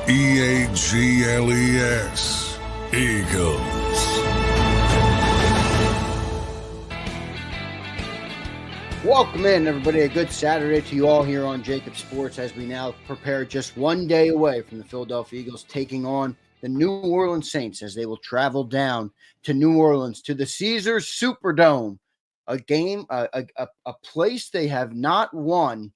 Eagles. Eagles. Welcome in, everybody. A good Saturday to you all here on Jacob Sports as we now prepare just one day away from the Philadelphia Eagles taking on the New Orleans Saints as they will travel down to New Orleans to the Caesars Superdome, a game, a place they have not won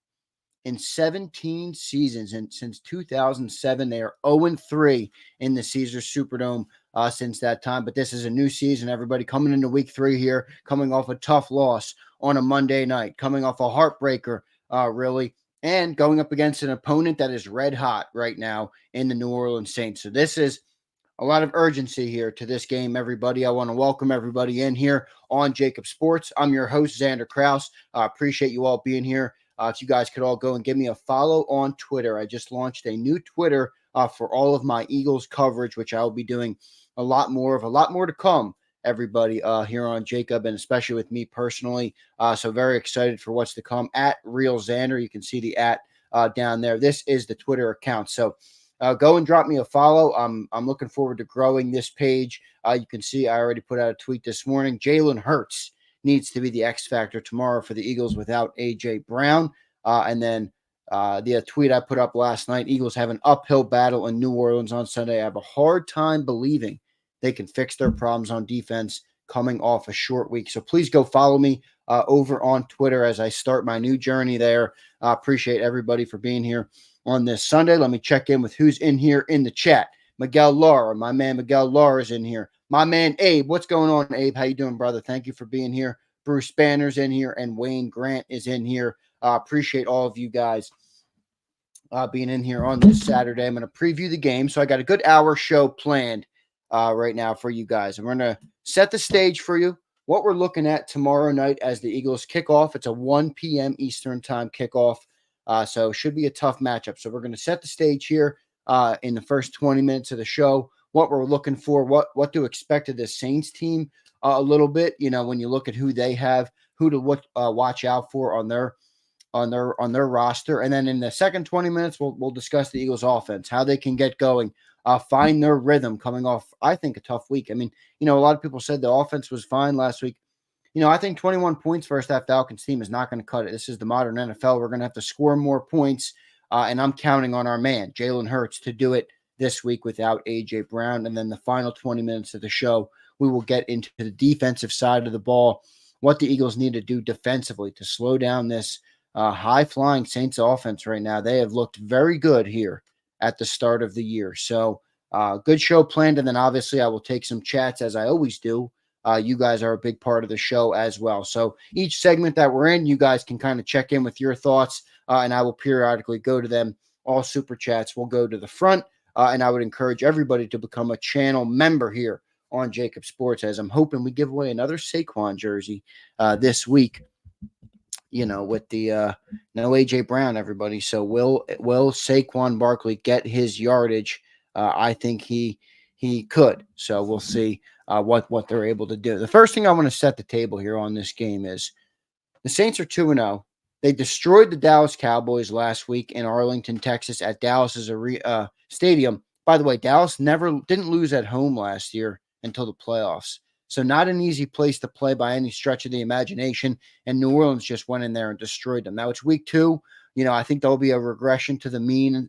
in 17 seasons. And since 2007, they are 0-3 in the Caesars Superdome since that time. But this is a new season. Everybody coming into week 3 here, coming off a tough loss on a Monday night, coming off a heartbreaker, really, and going up against an opponent that is red hot right now in the New Orleans Saints. So this is a lot of urgency here to this game, everybody. I want to welcome everybody in here on Jacob Sports. I'm your host, Zander Krause. Appreciate you all being here. If you guys could all go and give me a follow on Twitter. I just launched a new Twitter for all of my Eagles coverage, which I will be doing a lot more to come, everybody, here on Jacob, and especially with me personally. So very excited for what's to come. At Real Xander, you can see the at down there. This is the Twitter account. So go and drop me a follow. I'm looking forward to growing this page. You can see I already put out a tweet this morning. Jalen Hurts needs to be the X factor tomorrow for the Eagles without A.J. Brown. And then the tweet I put up last night, Eagles have an uphill battle in New Orleans on Sunday. I have a hard time believing they can fix their problems on defense coming off a short week. So please go follow me over on Twitter as I start my new journey there. Appreciate everybody for being here on this Sunday. Let me check in with who's in here in the chat. Miguel Lara, my man Miguel Lara is in here. My man Abe, what's going on, Abe? How you doing, brother? Thank you for being here. Bruce Banner's in here, and Wayne Grant is in here. Appreciate all of you guys being in here on this Saturday. I'm going to preview the game. So I got a good hour show planned right now for you guys. I'm going to set the stage for you, what we're looking at tomorrow night as the Eagles kick off. It's a 1 p.m. Eastern time kickoff. So should be a tough matchup. So we're going to set the stage here in the first 20 minutes of the show, what we're looking for, what to expect of this Saints team a little bit, when you look at who they have, who to watch out for on their roster. And then in the second 20 minutes, we'll discuss the Eagles offense, how they can get going, find their rhythm coming off, I think, a tough week. I mean, a lot of people said the offense was fine last week. I think 21 points first half Falcons team is not going to cut it. This is the modern NFL. We're going to have to score more points, and I'm counting on our man, Jalen Hurts, to do it this week without A.J. Brown. And then the final 20 minutes of the show, we will get into the defensive side of the ball, what the Eagles need to do defensively to slow down this high-flying Saints offense right now. They have looked very good here at the start of the year. So good show planned, and then obviously I will take some chats as I always do. You guys are a big part of the show as well. So each segment that we're in, you guys can kind of check in with your thoughts, and I will periodically go to them. All super chats will go to the front, and I would encourage everybody to become a channel member here on Jacob Sports, as I'm hoping we give away another Saquon jersey this week, with the no A.J. Brown, everybody. So will Saquon Barkley get his yardage? I think he could. So we'll see what they're able to do. The first thing I want to set the table here on this game is the Saints are 2-0. They destroyed the Dallas Cowboys last week in Arlington, Texas at Dallas's stadium. By the way, Dallas didn't lose at home last year until the playoffs. So not an easy place to play by any stretch of the imagination. And New Orleans just went in there and destroyed them. Now it's week 2. I think there'll be a regression to the mean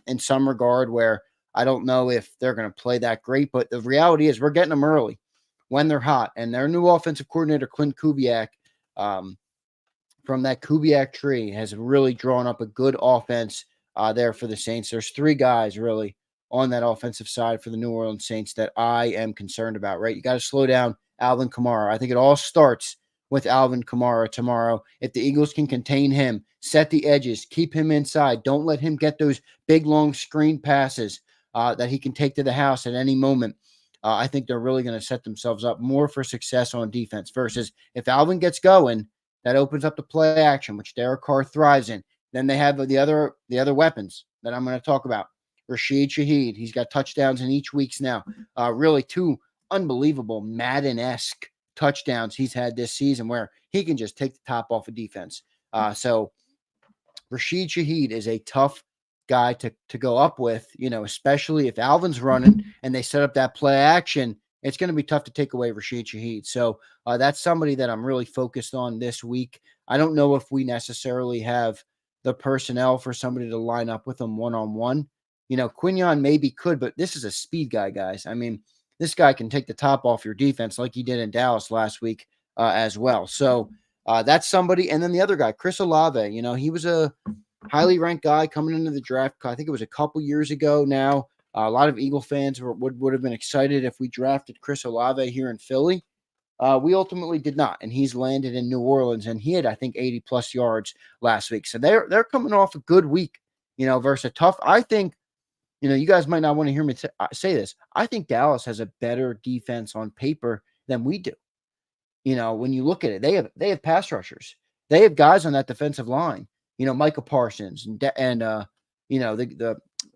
in some regard where I don't know if they're going to play that great. But the reality is we're getting them early when they're hot. And their new offensive coordinator, Clint Kubiak, from that Kubiak tree, has really drawn up a good offense there for the Saints. There's 3 guys really on that offensive side for the New Orleans Saints that I am concerned about, right? You got to slow down Alvin Kamara. I think it all starts with Alvin Kamara tomorrow. If the Eagles can contain him, set the edges, keep him inside, don't let him get those big, long screen passes that he can take to the house at any moment. I think they're really going to set themselves up more for success on defense versus if Alvin gets going, that opens up the play action, which Derek Carr thrives in. Then they have the other weapons that I'm going to talk about. Rashid Shaheed, he's got touchdowns in each week's now. Really 2 unbelievable Madden-esque touchdowns he's had this season where he can just take the top off of defense. So Rashid Shaheed is a tough guy to go up with, especially if Alvin's running and they set up that play action. It's going to be tough to take away Rashid Shaheed. So that's somebody that I'm really focused on this week. I don't know if we necessarily have the personnel for somebody to line up with him one-on-one. Quinion maybe could, but this is a speed guy, guys. I mean, this guy can take the top off your defense like he did in Dallas last week as well. So that's somebody. And then the other guy, Chris Olave, he was a highly ranked guy coming into the draft. I think it was a couple years ago now. A lot of Eagle fans would have been excited if we drafted Chris Olave here in Philly. We ultimately did not, and he's landed in New Orleans, and he had, I think, 80-plus yards last week. So they're coming off a good week, versus a tough. I think, you guys might not want to hear me say this. I think Dallas has a better defense on paper than we do. When you look at it, they have pass rushers. They have guys on that defensive line. Micah Parsons and I'm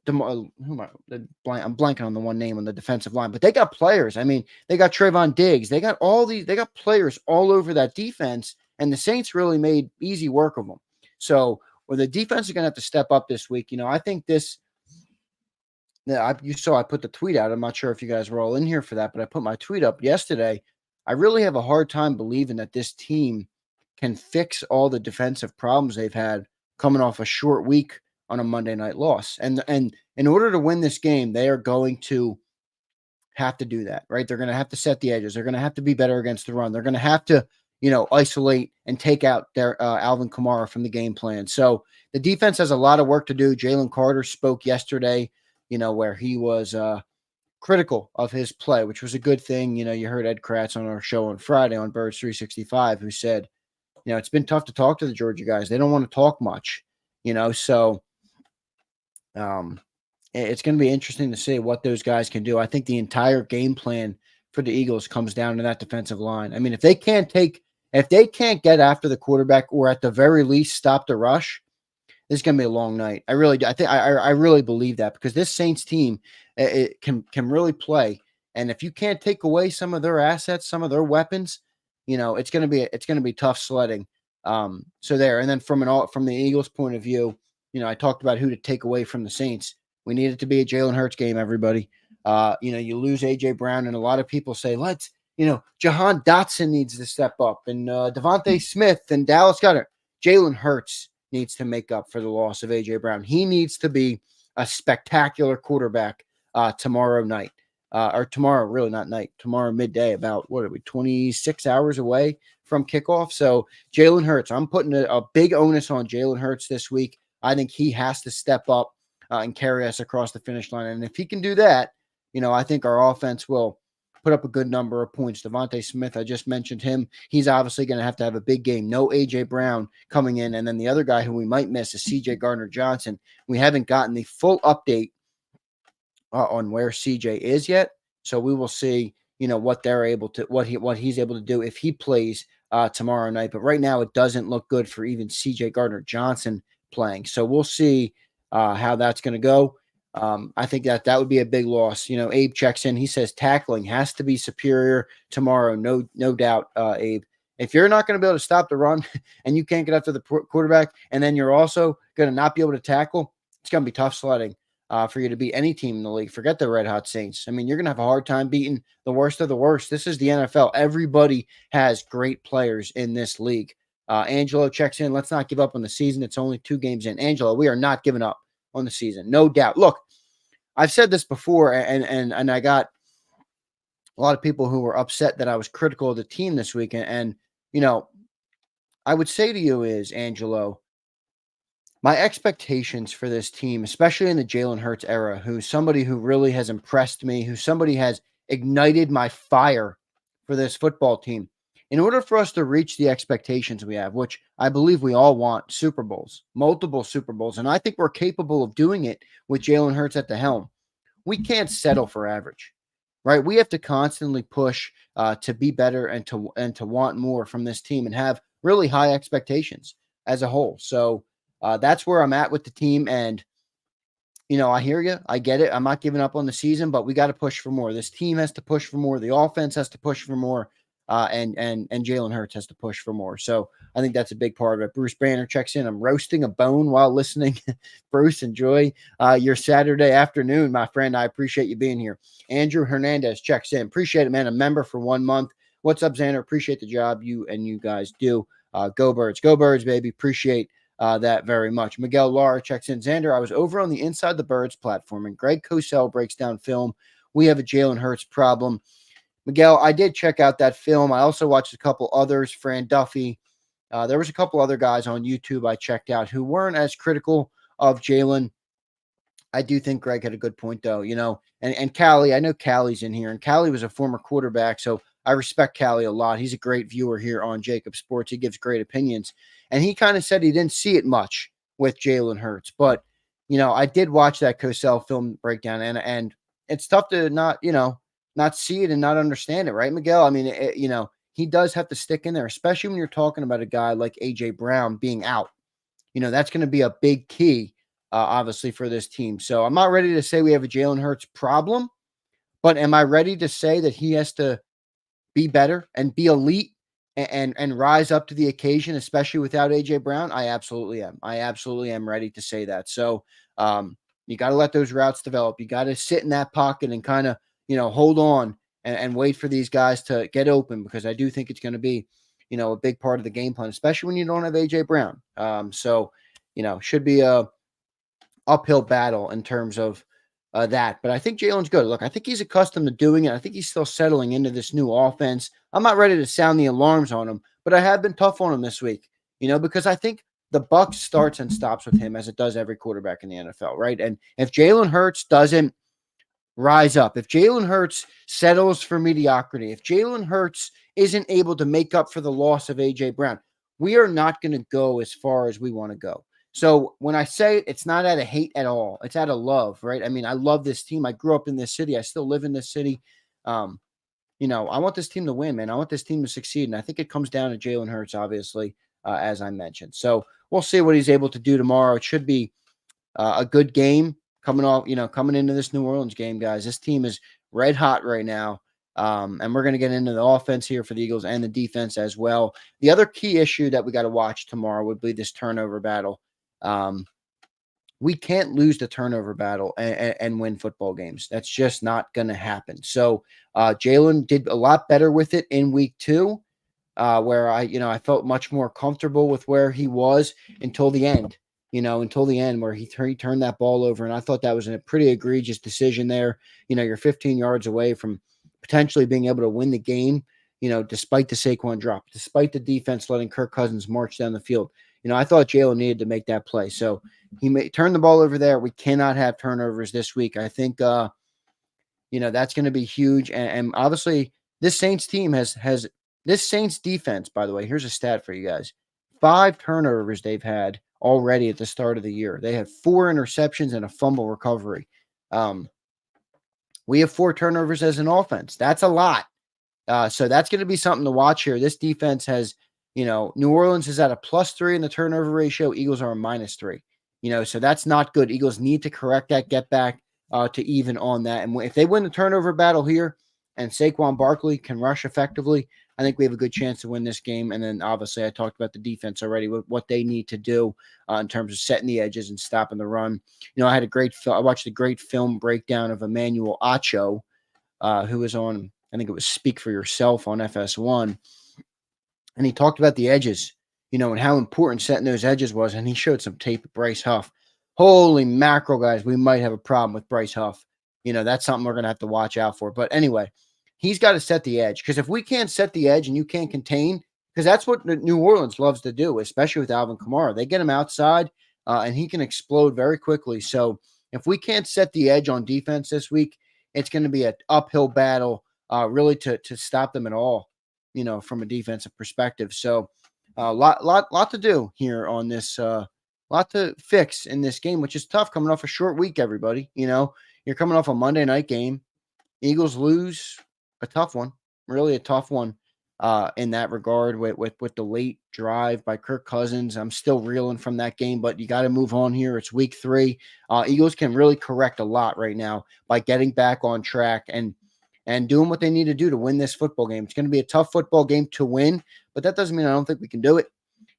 blanking on the one name on the defensive line, but they got players. I mean, they got Trayvon Diggs. They got players all over that defense, and the Saints really made easy work of them. So, the defense is going to have to step up this week. I think you saw I put the tweet out. I'm not sure if you guys were all in here for that, but I put my tweet up yesterday. I really have a hard time believing that this team can fix all the defensive problems they've had coming off a short week on a Monday night loss. And in order to win this game, they are going to have to do that, right? They're going to have to set the edges. They're going to have to be better against the run. They're going to have to, isolate and take out their Alvin Kamara from the game plan. So the defense has a lot of work to do. Jalen Carter spoke yesterday, where he was critical of his play, which was a good thing. You heard Ed Kratz on our show on Friday on Birds 365, who said, it's been tough to talk to the Georgia guys. They don't want to talk much, so it's going to be interesting to see what those guys can do. I think the entire game plan for the Eagles comes down to that defensive line. I mean, if they can't get after the quarterback, or at the very least stop the rush, this is going to be a long night. I really believe that, because this Saints team, it can really play. And if you can't take away some of their assets, some of their weapons, it's going to be tough sledding. So there. And then from the Eagles point of view, I talked about who to take away from the Saints. We need it to be a Jalen Hurts game, everybody. You lose A.J. Brown, and a lot of people say, Jahan Dotson needs to step up, and Devontae Smith and Dallas Goedert. Jalen Hurts needs to make up for the loss of A.J. Brown. He needs to be a spectacular quarterback tomorrow night. Or tomorrow, really not night, tomorrow midday, about, 26 hours away from kickoff. So Jalen Hurts, I'm putting a big onus on Jalen Hurts this week. I think he has to step up and carry us across the finish line. And if he can do that, I think our offense will put up a good number of points. Devontae Smith, I just mentioned him. He's obviously going to have a big game. No A.J. Brown coming in. And then the other guy who we might miss is C.J. Gardner-Johnson. We haven't gotten the full update on where CJ is yet. So we will see, what they're able to, what he's able to do if he plays tomorrow night. But right now it doesn't look good for even CJ Gardner-Johnson playing. So we'll see how that's going to go. I think that would be a big loss. Abe checks in. He says tackling has to be superior tomorrow. No doubt, Abe. If you're not going to be able to stop the run and you can't get after the quarterback, and then you're also going to not be able to tackle, it's going to be tough sledding for you to beat any team in the league. Forget the Red Hot Saints. I mean, you're going to have a hard time beating the worst of the worst. This is the NFL. Everybody has great players in this league. Angelo checks in. Let's not give up on the season. It's only 2 games in. Angelo, we are not giving up on the season. No doubt. Look, I've said this before, and I got a lot of people who were upset that I was critical of the team this week. And I would say to you is, Angelo, my expectations for this team, especially in the Jalen Hurts era, who's somebody who really has impressed me, who's somebody has ignited my fire for this football team. In order for us to reach the expectations we have, which I believe we all want, Super Bowls, multiple Super Bowls, and I think we're capable of doing it with Jalen Hurts at the helm, we can't settle for average, right? We have to constantly push to be better and to want more from this team and have really high expectations as a whole. So that's where I'm at with the team. And, I hear you. I get it. I'm not giving up on the season, but we got to push for more. This team has to push for more. The offense has to push for more. and Jalen Hurts has to push for more. So I think that's a big part of it. Bruce Banner checks in. I'm roasting a bone while listening. Bruce, enjoy your Saturday afternoon, my friend. I appreciate you being here. Andrew Hernandez checks in. Appreciate it, man. A member for 1 month. What's up, Zander? Appreciate the job you guys do. Go Birds, baby. Appreciate that very much. Miguel Lara checks in. Zander, I was over on the Inside the Birds platform, and Greg Cosell breaks down film. We have a Jalen Hurts problem. Miguel, I did check out that film. I also watched a couple others, Fran Duffy. There was a couple other guys on YouTube I checked out who weren't as critical of Jalen. I do think Greg had a good point, though, and Callie, I know Callie's in here, and Callie was a former quarterback, so I respect Callie a lot. He's a great viewer here on Jacob Sports. He gives great opinions, and he kind of said he didn't see it much with Jalen Hurts, but, I did watch that Cosell film breakdown, and it's tough to not see it and not understand it, right, Miguel? I mean, he does have to stick in there, especially when you're talking about a guy like A.J. Brown being out. That's going to be a big key, obviously, for this team. So I'm not ready to say we have a Jalen Hurts problem, but am I ready to say that he has to be better and be elite and rise up to the occasion, especially without A.J. Brown? I absolutely am. I absolutely am ready to say that. So you got to let those routes develop. You got to sit in that pocket and kind of, hold on and wait for these guys to get open, because I do think it's going to be, a big part of the game plan, especially when you don't have A.J. Brown. So, should be a uphill battle in terms of that. But I think Jalen's good. Look, I think he's accustomed to doing it. I think he's still settling into this new offense. I'm not ready to sound the alarms on him, but I have been tough on him this week, because I think the buck starts and stops with him, as it does every quarterback in the NFL, right? And if Jalen Hurts doesn't rise up, if Jalen Hurts settles for mediocrity, if Jalen Hurts isn't able to make up for the loss of A.J. Brown, we are not going to go as far as we want to go. So when I say it, it's not out of hate at all. It's out of love, right? I mean, I love this team. I grew up in this city. I still live in this city. I want this team to win, man. I want this team to succeed. And I think it comes down to Jalen Hurts, obviously, as I mentioned. So we'll see what he's able to do tomorrow. It should be a good game coming into this New Orleans game, guys. This team is red hot right now. And we're going to get into the offense here for the Eagles and the defense as well. The other key issue that we got to watch tomorrow would be this turnover battle. We can't lose the turnover battle and win football games. That's just not going to happen. So Jalen did a lot better with it in week 2, where I felt much more comfortable with where he was until the end. Where he turned that ball over. And I thought that was a pretty egregious decision there. You're 15 yards away from potentially being able to win the game, despite the Saquon drop, despite the defense letting Kirk Cousins march down the field. I thought Jalen needed to make that play. So he may turn the ball over there. We cannot have turnovers this week. I think, that's going to be huge. And obviously, this Saints team has this Saints defense, by the way, here's a stat for you guys. 5 turnovers they've had already at the start of the year. They have 4 interceptions and a fumble recovery. We have 4 turnovers as an offense. That's a lot. So that's going to be something to watch here. This defense has, New Orleans is at a +3 in the turnover ratio. Eagles are a -3. So that's not good. Eagles need to correct that, get back to even on that. And if they win the turnover battle here and Saquon Barkley can rush effectively, I think we have a good chance to win this game. And then obviously I talked about the defense already, what they need to do in terms of setting the edges and stopping the run. I watched a great film breakdown of Emmanuel Acho, who was on, I think it was Speak for Yourself on FS1. And he talked about the edges, and how important setting those edges was. And he showed some tape of Bryce Huff. Holy mackerel, guys, we might have a problem with Bryce Huff. That's something we're going to have to watch out for. But anyway, he's got to set the edge, because if we can't set the edge and you can't contain, because that's what New Orleans loves to do, especially with Alvin Kamara. They get him outside and he can explode very quickly. So if we can't set the edge on defense this week, it's going to be an uphill battle really to stop them at all, from a defensive perspective. So lot to do here on this, lot to fix in this game, which is tough coming off a short week, everybody. You're coming off a Monday night game. Eagles lose a tough one, really a tough one in that regard with the late drive by Kirk Cousins. I'm still reeling from that game, but you got to move on here. It's week 3. Eagles can really correct a lot right now by getting back on track and and doing what they need to do to win this football game. It's going to be a tough football game to win, but that doesn't mean I don't think we can do it.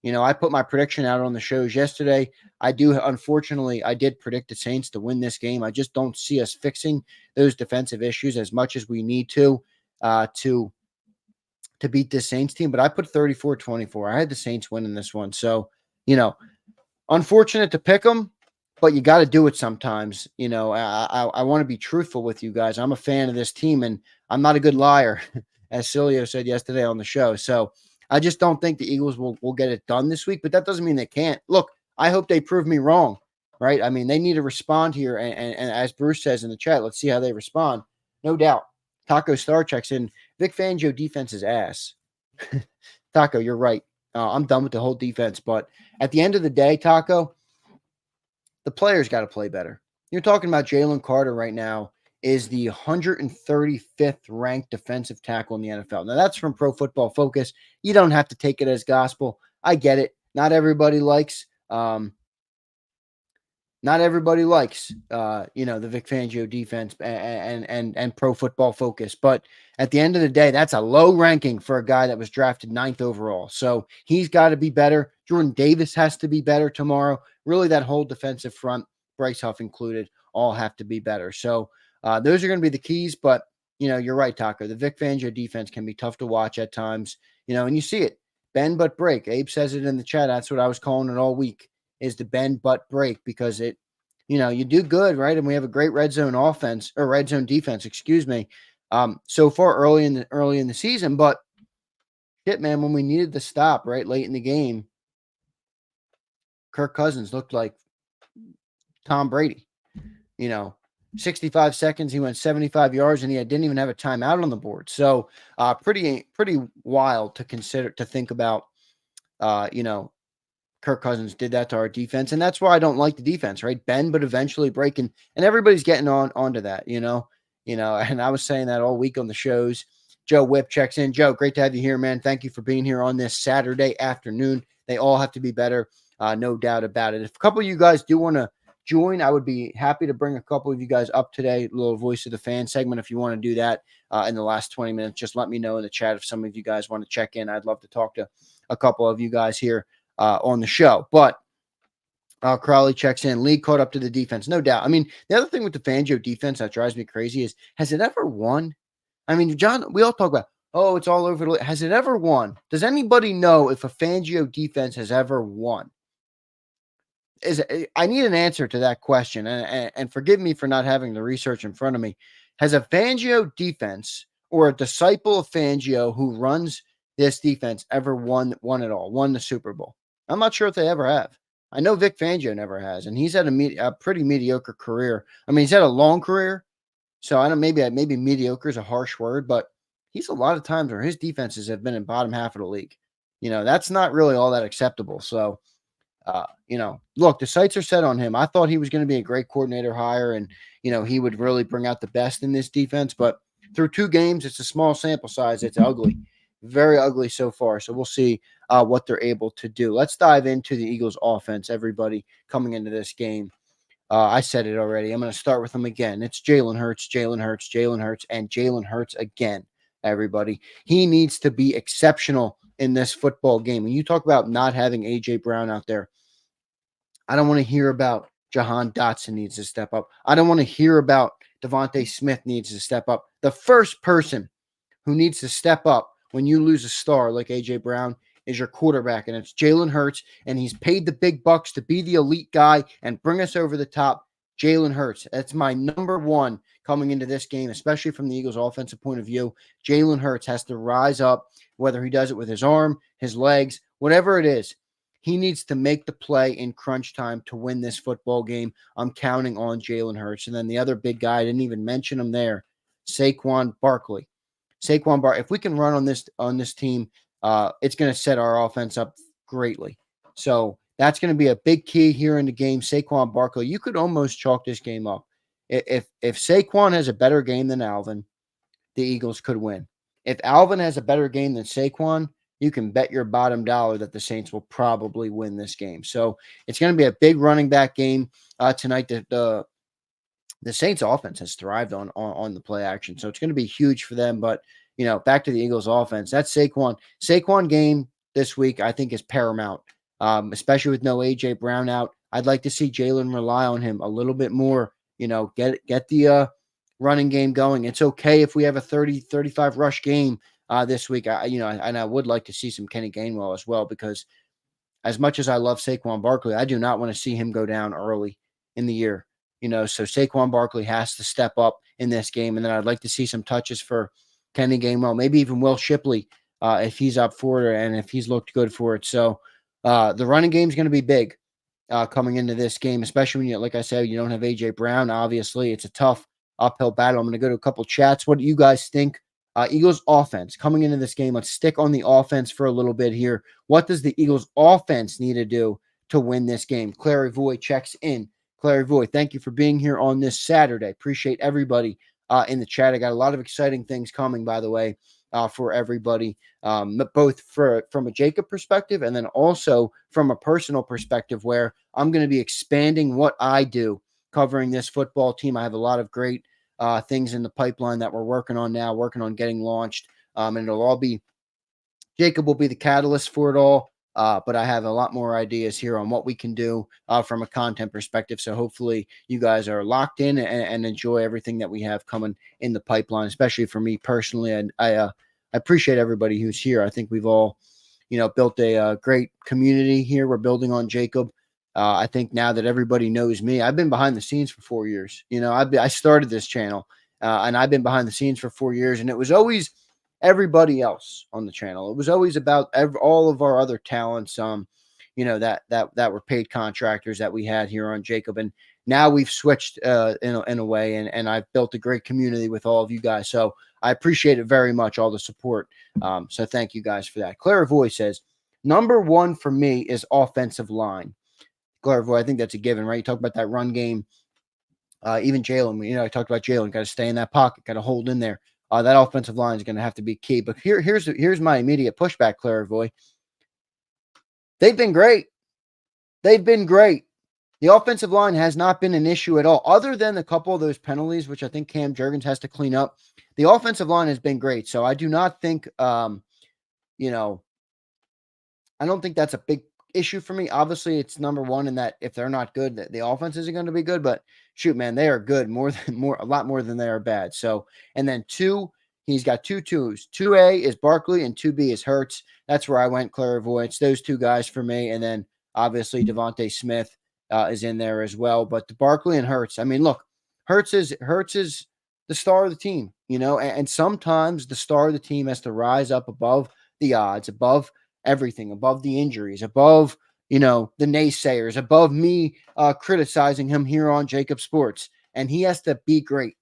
I put my prediction out on the shows yesterday. Unfortunately, I did predict the Saints to win this game. I just don't see us fixing those defensive issues as much as we need to beat this Saints team. But I put 34-24. I had the Saints winning this one. So, unfortunate to pick them, but you got to do it sometimes. I want to be truthful with you guys. I'm a fan of this team, and I'm not a good liar, as Cilio said yesterday on the show. So I just don't think the Eagles will get it done this week, but that doesn't mean they can't. Look, I hope they prove me wrong, right? I mean, they need to respond here, and as Bruce says in the chat, let's see how they respond. No doubt. Taco Star checks in. Vic Fangio defense is ass. Taco, you're right. I'm done with the whole defense, but at the end of the day, Taco, the players got to play better. You're talking about Jalen Carter right now is the 135th ranked defensive tackle in the NFL. Now, that's from Pro Football Focus. You don't have to take it as gospel. I get it. Not everybody likes the Vic Fangio defense and Pro Football Focus. But at the end of the day, that's a low ranking for a guy that was drafted 9th overall. So he's got to be better. Jordan Davis has to be better tomorrow. Really, that whole defensive front, Bryce Huff included, all have to be better. So those are going to be the keys. But, you're right, Taco. The Vic Fangio defense can be tough to watch at times, and you see it. Bend but break. Abe says it in the chat. That's what I was calling it all week, is the bend but break, because it, you do good, right? And we have a great red zone defense, excuse me, so far early in the season. But shit, man, when we needed the stop right late in the game, Kirk Cousins looked like Tom Brady. 65 seconds, he went 75 yards, and he didn't even have a timeout on the board. So pretty wild to think about. Kirk Cousins did that to our defense, and that's why I don't like the defense, right? Bend, but eventually breaking, and everybody's getting onto that, and I was saying that all week on the shows. Joe Whip checks in. Joe, great to have you here, man. Thank you for being here on this Saturday afternoon. They all have to be better, no doubt about it. If a couple of you guys do want to join, I would be happy to bring a couple of you guys up today. A little voice of the fan segment. If you want to do that in the last 20 minutes, just let me know in the chat if some of you guys want to check in. I'd love to talk to a couple of you guys here on the show. But Crowley checks in. Lee caught up to the defense, no doubt. I mean, the other thing with the Fangio defense that drives me crazy is, has it ever won? I mean, John, we all talk about, oh, it's all over. Has it ever won? Does anybody know if a Fangio defense has ever won? I need an answer to that question, and forgive me for not having the research in front of me. Has a Fangio defense or a disciple of Fangio who runs this defense ever won it all, won the Super Bowl? I'm not sure if they ever have. I know Vic Fangio never has, and he's had a pretty mediocre career. I mean, he's had a long career, so I don't. Maybe mediocre is a harsh word, but he's a lot of times where his defenses have been in bottom half of the league. That's not really all that acceptable. So, look, the sights are set on him. I thought he was going to be a great coordinator hire, and he would really bring out the best in this defense. But through 2 games, it's a small sample size. It's ugly. Very ugly so far. So we'll see what they're able to do. Let's dive into the Eagles offense, everybody coming into this game. I said it already. I'm going to start with them again. It's Jalen Hurts, Jalen Hurts, Jalen Hurts, and Jalen Hurts again, everybody. He needs to be exceptional in this football game. When you talk about not having A.J. Brown out there, I don't want to hear about Jahan Dotson needs to step up. I don't want to hear about Devontae Smith needs to step up. The first person who needs to step up when you lose a star like A.J. Brown is your quarterback, and it's Jalen Hurts, and he's paid the big bucks to be the elite guy and bring us over the top. Jalen Hurts. That's my number one coming into this game, especially from the Eagles' offensive point of view. Jalen Hurts has to rise up, whether he does it with his arm, his legs, whatever it is. He needs to make the play in crunch time to win this football game. I'm counting on Jalen Hurts. And then the other big guy, I didn't even mention him there, Saquon Barkley. If we can run on this team, it's going to set our offense up greatly. So that's going to be a big key here in the game. Saquon Barkley, you could almost chalk this game up. If Saquon has a better game than Alvin, the Eagles could win. If Alvin has a better game than Saquon, you can bet your bottom dollar that the Saints will probably win this game. So it's going to be a big running back game tonight. The the Saints offense has thrived on the play action. So it's going to be huge for them. But, back to the Eagles offense. That's Saquon. Saquon game this week, I think, is paramount, especially with no A.J. Brown out. I'd like to see Jalen rely on him a little bit more, get the running game going. It's okay if we have a 30-35 rush game this week. And I would like to see some Kenny Gainwell as well, because as much as I love Saquon Barkley, I do not want to see him go down early in the year. So Saquon Barkley has to step up in this game. And then I'd like to see some touches for Kenny Gainwell, maybe even Will Shipley, if he's up for it and if he's looked good for it. So the running game is going to be big coming into this game, especially when like I said, you don't have A.J. Brown. Obviously, it's a tough uphill battle. I'm going to go to a couple chats. What do you guys think? Eagles offense coming into this game. Let's stick on the offense for a little bit here. What does the Eagles offense need to do to win this game? Clary Voy checks in. Clary Voy, thank you for being here on this Saturday. Appreciate everybody in the chat. I got a lot of exciting things coming, by the way, for everybody, both from a Jacob perspective and then also from a personal perspective, where I'm going to be expanding what I do covering this football team. I have a lot of great things in the pipeline that we're working on now, working on getting launched. And it'll all be, Jacob will be the catalyst for it all. But I have a lot more ideas here on what we can do from a content perspective. So hopefully you guys are locked in and enjoy everything that we have coming in the pipeline, especially for me personally. And I appreciate everybody who's here. I think we've all, built a great community here. We're building on Jacob. I think now that everybody knows me, I've been behind the scenes for 4 years. I started this channel and I've been behind the scenes for 4 years, and it was always everybody else on the channel. It was always about all of our other talents, that were paid contractors that we had here on Jacob. And now we've switched in a way, and I've built a great community with all of you guys. So I appreciate it very much, all the support. So thank you guys for that. Clara Voy says, number one for me is offensive line. Clairvoy, I think that's a given, right? You talk about that run game. Even Jalen, I talked about Jalen, got to stay in that pocket, got to hold in there. That offensive line is going to have to be key. But here's my immediate pushback, Clairvoy. They've been great. They've been great. The offensive line has not been an issue at all, other than a couple of those penalties, which I think Cam Jurgens has to clean up. The offensive line has been great. So I do not think, I don't think that's a big issue for me. Obviously, it's number one in that if they're not good, the offense isn't going to be good. But shoot, man, they are good a lot more than they are bad. So, and then two, he's got two twos. 2A is Barkley and 2B is Hurts. That's where I went, clairvoyance. Those two guys for me. And then obviously Devontae Smith is in there as well. But the Barkley and Hurts, I mean, look, Hurts is the star of the team, and sometimes the star of the team has to rise up above the odds, above everything, above the injuries, above, the naysayers, above me criticizing him here on Jacob Sports. And he has to be great.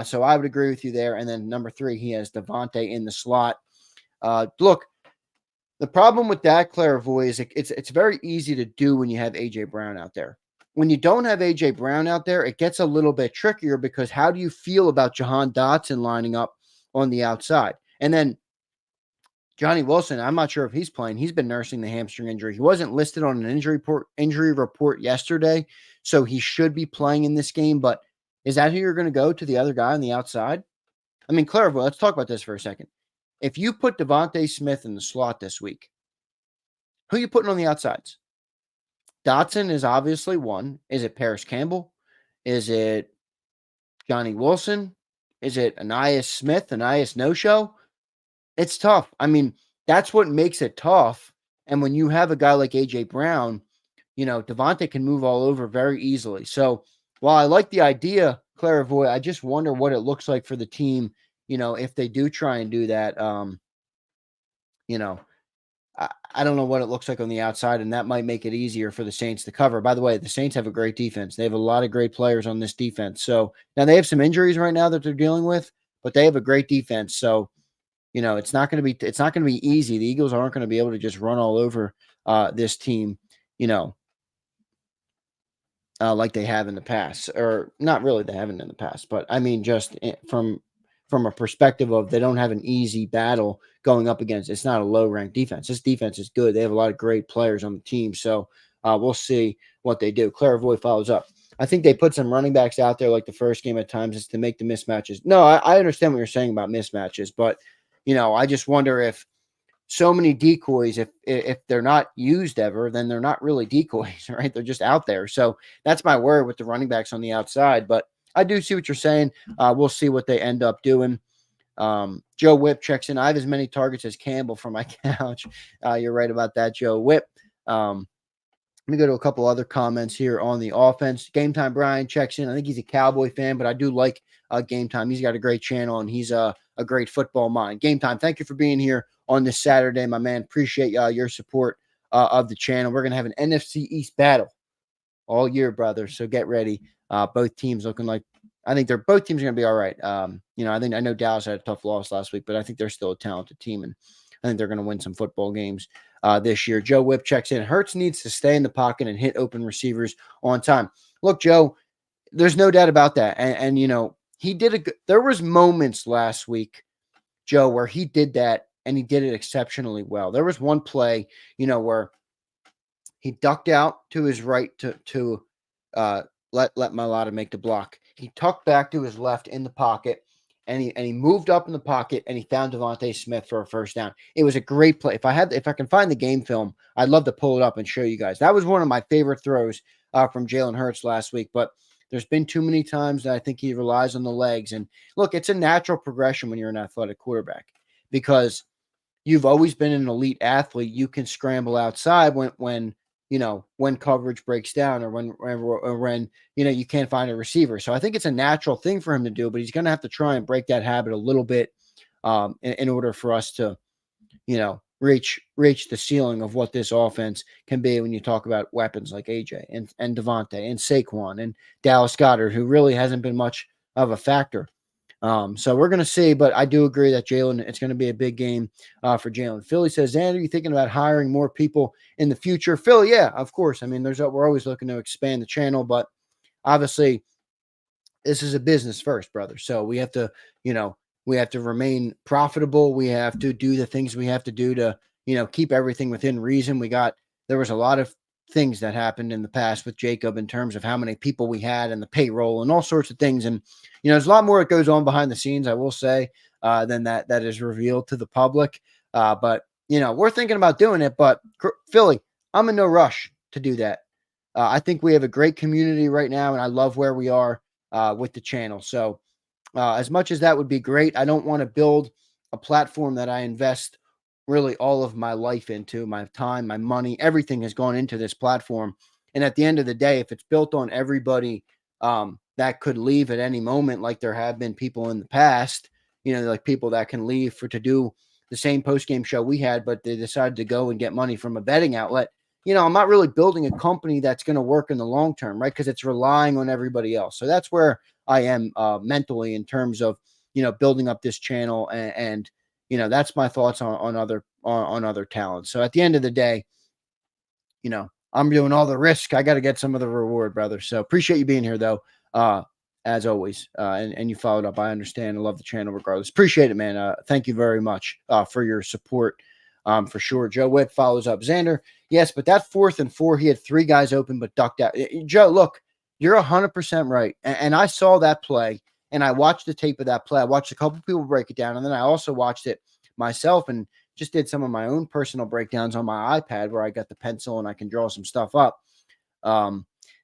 So I would agree with you there. And then number three, he has Devontae in the slot. Look, the problem with that, Clairvoy, is it's very easy to do when you have A.J. Brown out there. When you don't have A.J. Brown out there, it gets a little bit trickier, because how do you feel about Jahan Dotson lining up on the outside? And then Johnny Wilson, I'm not sure if he's playing. He's been nursing the hamstring injury. He wasn't listed on an injury report yesterday, so he should be playing in this game. But is that who you're going to go to, the other guy on the outside? I mean, Clairvoy, let's talk about this for a second. If you put Devontae Smith in the slot this week, who are you putting on the outsides? Dotson is obviously one. Is it Paris Campbell? Is it Johnny Wilson? Is it Ainias Smith, Ainias No-Show? It's tough. I mean, that's what makes it tough. And when you have a guy like A.J. Brown, Devontae can move all over very easily. So while I like the idea, Clairvoy, I just wonder what it looks like for the team, if they do try and do that. I don't know what it looks like on the outside, and that might make it easier for the Saints to cover. By the way, the Saints have a great defense. They have a lot of great players on this defense. So now they have some injuries right now that they're dealing with, but they have a great defense. So, it's not going to be easy. The Eagles aren't going to be able to just run all over this team, like they have in the past, or not really they haven't in the past, but I mean, just from a perspective of they don't have an easy battle going up against. It's not a low-ranked defense. This defense is good. They have a lot of great players on the team. So we'll see what they do. Clairvoy follows up. I think they put some running backs out there like the first game at times just to make the mismatches. No, I understand what you're saying about mismatches, but I just wonder if so many decoys, if they're not used ever, then they're not really decoys, right? They're just out there. So that's my worry with the running backs on the outside. But I do see what you're saying. We'll see what they end up doing. Joe Whip checks in. I have as many targets as Campbell from my couch. You're right about that, Joe Whip. Let me go to a couple other comments here on the offense. Game Time Brian checks in. I think he's a Cowboy fan, but I do like Game Time. He's got a great channel, and he's a great football mind. Game Time, thank you for being here on this Saturday, my man. Appreciate your support of the channel. We're going to have an NFC East battle all year, brother, so get ready. Both teams looking like I think both teams are going to be all right. I know Dallas had a tough loss last week, but I think they're still a talented team, and I think they're going to win some football games this year. Joe Whip checks in. Hurts needs to stay in the pocket and hit open receivers on time. Look, Joe, there's no doubt about that. And he did there was moments last week, Joe, where he did that and he did it exceptionally well. There was one play, where he ducked out to his right to let Mailata make the block. He tucked back to his left in the pocket, and he moved up in the pocket, and he found Devontae Smith for a first down. It was a great play. If I can find the game film, I'd love to pull it up and show you guys. That was one of my favorite throws from Jalen Hurts last week. But there's been too many times that I think he relies on the legs. And look, it's a natural progression when you're an athletic quarterback because you've always been an elite athlete. You can scramble outside when coverage breaks down or when you can't find a receiver. So I think it's a natural thing for him to do, but he's going to have to try and break that habit a little bit in order for us to, reach the ceiling of what this offense can be when you talk about weapons like AJ and Devontae and Saquon and Dallas Goedert, who really hasn't been much of a factor. So we're going to see, but I do agree that it's going to be a big game for Jalen. Philly says, Xander, you thinking about hiring more people in the future? Phil, yeah, of course. I mean, we're always looking to expand the channel, but obviously this is a business first, brother. So we have to, remain profitable. We have to do the things we have to do to, keep everything within reason. There was a lot of things that happened in the past with Jacob in terms of how many people we had and the payroll and all sorts of things. And, there's a lot more that goes on behind the scenes, I will say, than that is revealed to the public. But, we're thinking about doing it. But Philly, I'm in no rush to do that. I think we have a great community right now, and I love where we are with the channel. So as much as that would be great, I don't want to build a platform that I invest really all of my life into, my time, my money, everything has gone into this platform. And at the end of the day, if it's built on everybody that could leave at any moment, like there have been people in the past, like people that can leave to do the same post-game show we had, but they decided to go and get money from a betting outlet. I'm not really building a company that's going to work in the long term, right? Because it's relying on everybody else. So that's where I am mentally in terms of, building up this channel and that's my thoughts on other talents. So at the end of the day, I'm doing all the risk. I got to get some of the reward, brother. So appreciate you being here though. As always, and you followed up. I understand. I love the channel regardless. Appreciate it, man. Thank you very much for your support. For sure. Joe Whip follows up. Xander, yes, but that 4th and 4, he had 3 guys open but ducked out. Joe, look, you're 100% right. And I saw that play, and I watched the tape of that play. I watched a couple people break it down, and then I also watched it myself and just did some of my own personal breakdowns on my iPad where I got the pencil and I can draw some stuff up.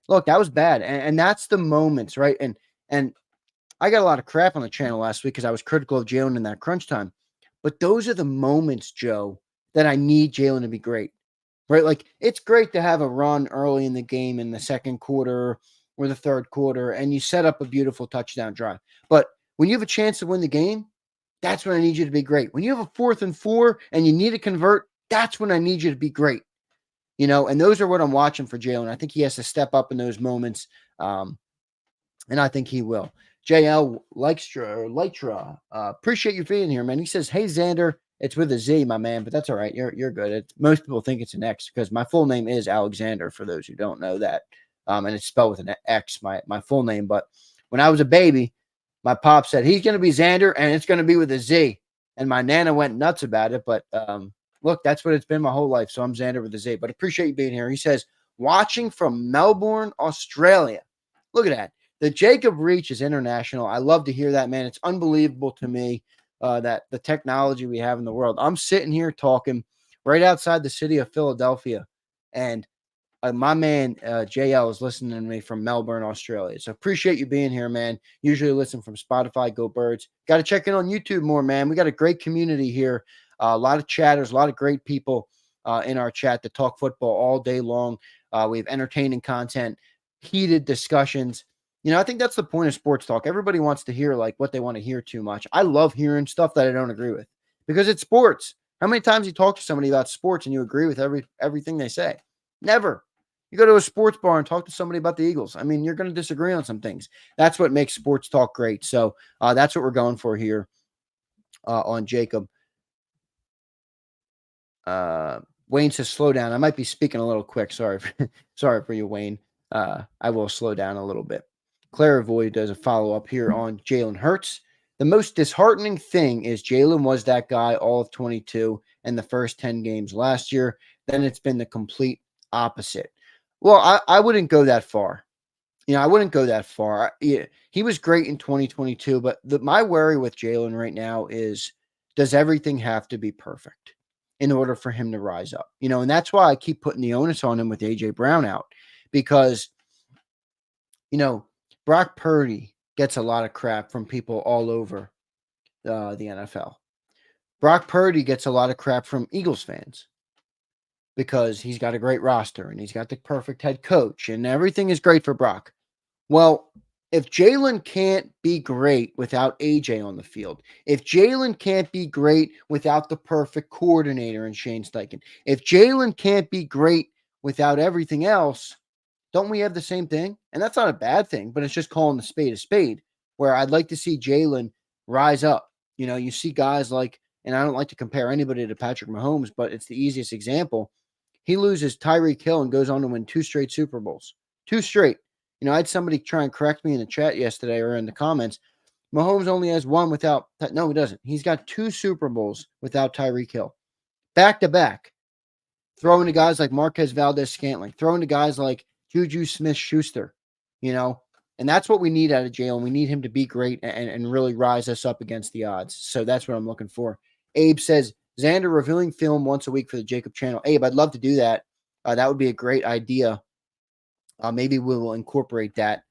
Look, that was bad. And that's the moments, right? And I got a lot of crap on the channel last week because I was critical of Jalen in that crunch time. But those are the moments, Joe, that I need Jalen to be great, right? Like it's great to have a run early in the game in the second quarter or the third quarter, and you set up a beautiful touchdown drive. But when you have a chance to win the game, that's when I need you to be great. When you have a 4th and 4 and you need to convert, that's when I need you to be great. And those are what I'm watching for Jalen. I think he has to step up in those moments, and I think he will. JL Lytra, appreciate you being here, man. He says, hey, Xander, it's with a Z, my man, but that's all right. You're good. Most people think it's an X because my full name is Alexander, for those who don't know that. And it's spelled with an X, my full name. But when I was a baby, my pop said, he's going to be Xander, and it's going to be with a Z. And my Nana went nuts about it. But look, that's what it's been my whole life. So I'm Xander with a Z. But appreciate you being here. He says, watching from Melbourne, Australia. Look at that. The Jacob reach is international. I love to hear that, man. It's unbelievable to me that the technology we have in the world. I'm sitting here talking right outside the city of Philadelphia, and my man JL is listening to me from Melbourne, Australia. So appreciate you being here, man. Usually listen from Spotify, Go Birds. Got to check in on YouTube more, man. We got a great community here. A lot of chatters, a lot of great people in our chat that talk football all day long. We have entertaining content, heated discussions. I think that's the point of sports talk. Everybody wants to hear like what they want to hear too much. I love hearing stuff that I don't agree with because it's sports. How many times you talk to somebody about sports and you agree with everything they say? Never. You go to a sports bar and talk to somebody about the Eagles. I mean, you're going to disagree on some things. That's what makes sports talk great. So that's what we're going for here on Jacob. Wayne says, slow down. I might be speaking a little quick. Sorry. Sorry for you, Wayne. I will slow down a little bit. Clairvoy does a follow-up here on Jalen Hurts. The most disheartening thing is Jalen was that guy all of 22 and the first 10 games last year. Then it's been the complete opposite. Well, I wouldn't go that far. I wouldn't go that far. He was great in 2022, but my worry with Jalen right now is, does everything have to be perfect in order for him to rise up? And that's why I keep putting the onus on him with A.J. Brown out because, Brock Purdy gets a lot of crap from people all over the NFL. Brock Purdy gets a lot of crap from Eagles fans because he's got a great roster and he's got the perfect head coach and everything is great for Brock. Well, if Jalen can't be great without AJ on the field, if Jalen can't be great without the perfect coordinator in Shane Steichen, if Jalen can't be great without everything else, don't we have the same thing? And that's not a bad thing, but it's just calling the spade a spade, where I'd like to see Jalen rise up. You see guys like, and I don't like to compare anybody to Patrick Mahomes, but it's the easiest example. He loses Tyreek Hill and goes on to win 2 straight Super Bowls. 2 straight. I had somebody try and correct me in the chat yesterday or in the comments. Mahomes only has 1 without. No, he doesn't. He's got 2 Super Bowls without Tyreek Hill. Back to back. Throwing to guys like Marquez Valdez-Scantling. Throwing to guys like Juju Smith-Schuster. And that's what we need out of Jalen. We need him to be great and really rise us up against the odds. So that's what I'm looking for. Abe says, Zander reviewing film once a week for the Jacob channel. Abe, I'd love to do that. That would be a great idea. Maybe we will incorporate that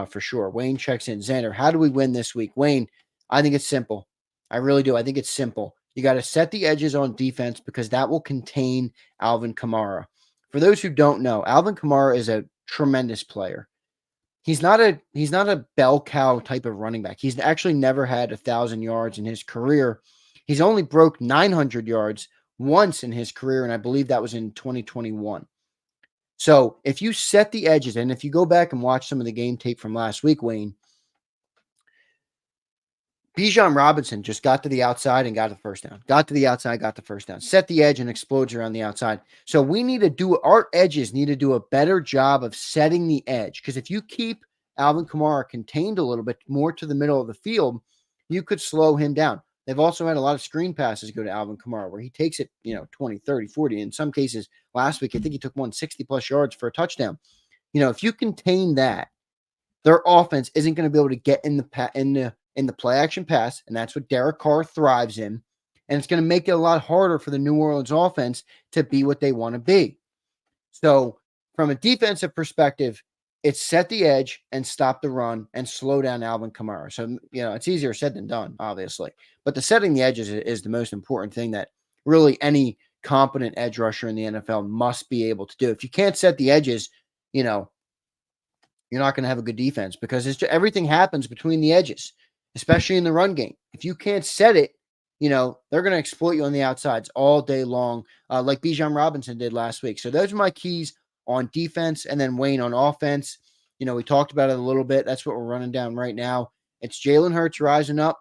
for sure. Wayne checks in. Zander, how do we win this week? Wayne, I think it's simple. I really do. I think it's simple. You got to set the edges on defense because that will contain Alvin Kamara. For those who don't know, Alvin Kamara is a tremendous player. He's not a bell cow type of running back. He's actually never had 1,000 yards in his career. He's only broke 900 yards once in his career, and I believe that was in 2021. So if you set the edges, and if you go back and watch some of the game tape from last week, Wayne, Bijan Robinson just got to the outside and got the first down. Got to the outside, got the first down. Set the edge and explodes around the outside. So our edges need to do a better job of setting the edge. Because if you keep Alvin Kamara contained a little bit more to the middle of the field, you could slow him down. They've also had a lot of screen passes go to Alvin Kamara where he takes it, 20, 30, 40. In some cases, last week, I think he took 160+ yards for a touchdown. If you contain that, their offense isn't going to be able to get in the play action pass, and that's what Derek Carr thrives in. And it's going to make it a lot harder for the New Orleans offense to be what they want to be. So from a defensive perspective, it's set the edge and stop the run and slow down Alvin Kamara. So, it's easier said than done, obviously. But the setting the edges is the most important thing that really any competent edge rusher in the NFL must be able to do. If you can't set the edges, you're not going to have a good defense because everything happens between the edges, especially in the run game. If you can't set it, they're going to exploit you on the outsides all day long, like Bijan Robinson did last week. So those are my keys on defense. And then Wayne on offense. We talked about it a little bit. That's what we're running down right now. It's Jalen Hurts rising up,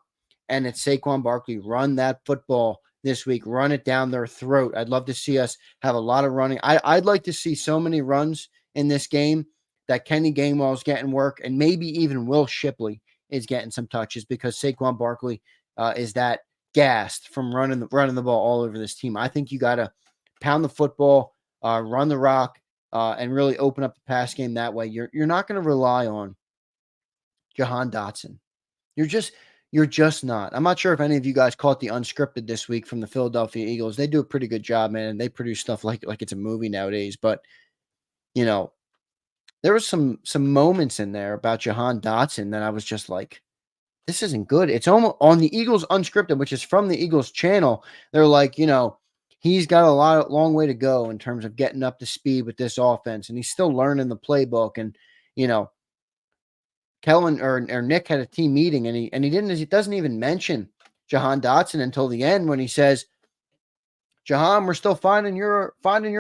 and it's Saquon Barkley. Run that football this week. Run it down their throat. I'd love to see us have a lot of running. I'd like to see so many runs in this game that Kenny Gainwell's getting work, and maybe even Will Shipley is getting some touches because Saquon Barkley is that gassed from running the ball all over this team. I think you got to pound the football, run the rock, and really open up the pass game that way. You're not going to rely on Jahan Dotson. You're just not. I'm not sure if any of you guys caught the unscripted this week from the Philadelphia Eagles. They do a pretty good job, man. They produce stuff like it's a movie nowadays. But you know, there was some moments in there about Jahan Dotson that I was just like, this isn't good. It's almost on the Eagles unscripted, which is from the Eagles channel. They're like, he's got a long way to go in terms of getting up to speed with this offense, and he's still learning the playbook. And you know, Kellen or Nick had a team meeting, and he doesn't even mention Jahan Dotson until the end when he says, Jahan, we're still finding your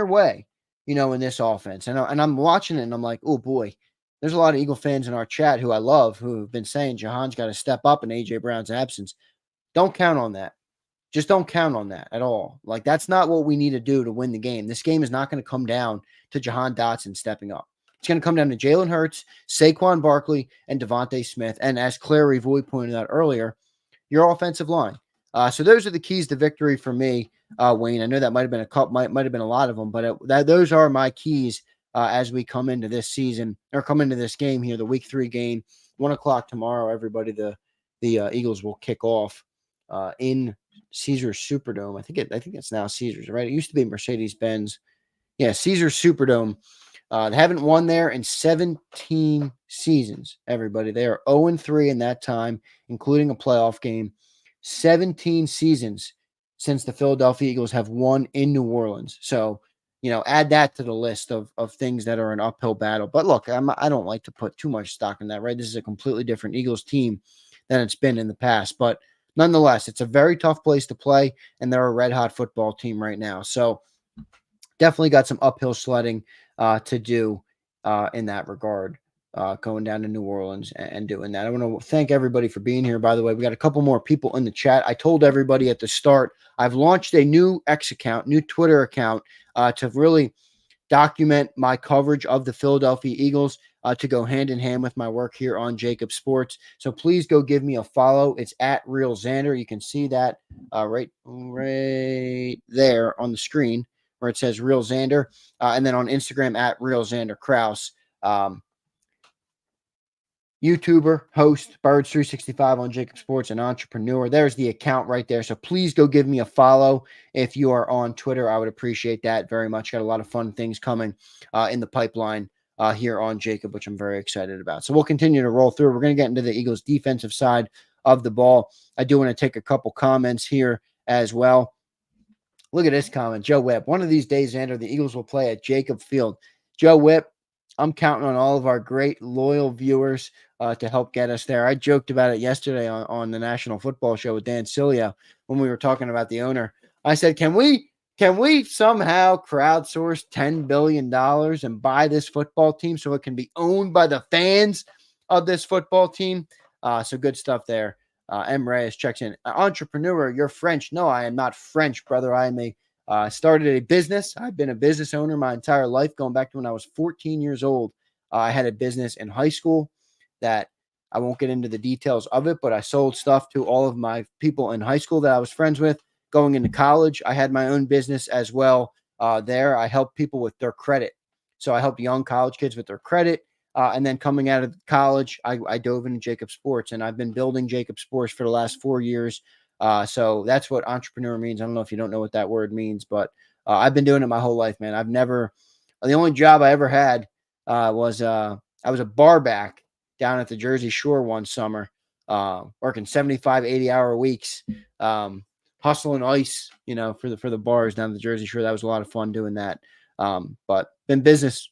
way, in this offense. And I'm watching it and I'm like, oh boy, there's a lot of Eagle fans in our chat who I love who have been saying Jahan's got to step up in AJ Brown's absence. Don't count on that. Just don't count on that at all. Like, that's not what we need to do to win the game. This game is not going to come down to Jahan Dotson stepping up. It's going to come down to Jalen Hurts, Saquon Barkley, and Devontae Smith. And as Claire Rivoy pointed out earlier, your offensive line. So those are the keys to victory for me, Wayne. I know that might have been a couple, might have been a lot of them, but those are my keys as we come into this season or come into this game here, the Week 3 game, 1:00 tomorrow. Everybody, the Eagles will kick off in Caesars Superdome. I think it's now Caesars, right? It used to be Mercedes-Benz. Yeah, Caesars Superdome. They haven't won there in 17 seasons, everybody. They are 0-3 in that time, including a playoff game. 17 seasons since the Philadelphia Eagles have won in New Orleans. So, add that to the list of things that are an uphill battle. But look, I don't like to put too much stock in that, right? This is a completely different Eagles team than it's been in the past. But nonetheless, it's a very tough place to play, and they're a red-hot football team right now. So definitely got some uphill sledding to do in that regard, going down to New Orleans and doing that. I want to thank everybody for being here, by the way. We got a couple more people in the chat. I told everybody at the start, I've launched a new X account, new Twitter account to really document my coverage of the Philadelphia Eagles, to go hand in hand with my work here on Jacob Sports. So please go give me a follow. It's at Real Zander. You can see that right there on the screen where it says Real Zander, and then on Instagram at Real Zander Krause. YouTuber, host, Birds365 on Jacob Sports, and entrepreneur. There's the account right there. So please go give me a follow if you are on Twitter. I would appreciate that very much. Got a lot of fun things coming in the pipeline here on Jacob, which I'm very excited about. So we'll continue to roll through. We're going to get into the Eagles' defensive side of the ball. I do want to take a couple comments here as well. Look at this comment. Joe Whip. One of these days, Xander, the Eagles will play at Jacob Field. Joe Whip, I'm counting on all of our great, loyal viewers to help get us there. I joked about it yesterday on the National Football Show with Dan Cilio when we were talking about the owner. I said, can we somehow crowdsource $10 billion and buy this football team so it can be owned by the fans of this football team? So good stuff there. M. Reyes checks in. Entrepreneur, you're French. No, I am not French, brother. I am started a business. I've been a business owner my entire life, going back to when I was 14 years old. I had a business in high school that I won't get into the details of it, but I sold stuff to all of my people in high school that I was friends with. Going into college, I had my own business as well. There, I helped people with their credit. So I helped young college kids with their credit. And then coming out of college, I dove into Jacob Sports, and I've been building Jacob Sports for the last 4 years. So that's what entrepreneur means. I don't know if you don't know what that word means, but I've been doing it my whole life, man. The only job I ever had was I was a bar back down at the Jersey Shore one summer, working 75, 80-hour weeks, hustling ice, for the bars down at the Jersey Shore. That was a lot of fun doing that. But been business.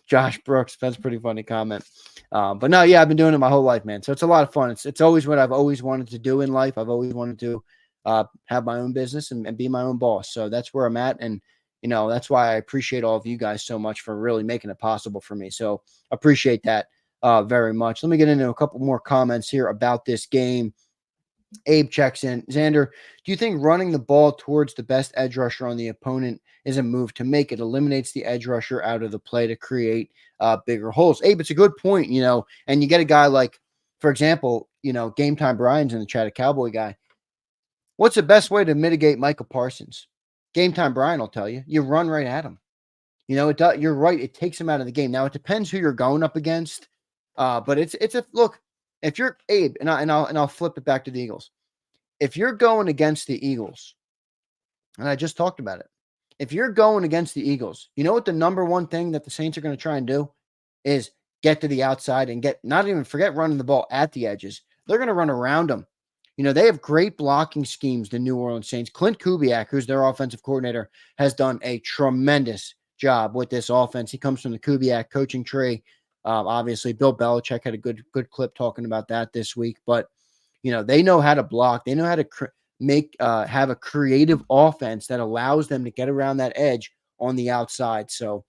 Josh Brooks, that's a pretty funny comment. But no, yeah, I've been doing it my whole life, man. So it's a lot of fun. It's always what I've always wanted to do in life. I've always wanted to have my own business and be my own boss. So that's where I'm at. And, that's why I appreciate all of you guys so much for really making it possible for me. So appreciate that very much. Let me get into a couple more comments here about this game. Abe checks in. Xander, do you think running the ball towards the best edge rusher on the opponent is a move to make? It eliminates the edge rusher out of the play to create bigger holes. Abe, it's a good point, and you get a guy like, for example, Game Time Brian's in the chat, a Cowboy guy. What's the best way to mitigate Micah Parsons? Game Time Brian will tell you. You run right at him. You're right. It takes him out of the game. Now, it depends who you're going up against. But it's a look. If you're Abe, and I'll flip it back to the Eagles. If you're going against the Eagles, and I just talked about it, if you're going against the Eagles, you know what the number one thing that the Saints are going to try and do is get to the outside and not even forget running the ball at the edges. They're going to run around them. They have great blocking schemes, the New Orleans Saints. Clint Kubiak, who's their offensive coordinator, has done a tremendous job with this offense. He comes from the Kubiak coaching tree. Obviously, Bill Belichick had a good clip talking about that this week. But, they know how to block. They know how to have a creative offense that allows them to get around that edge on the outside. So,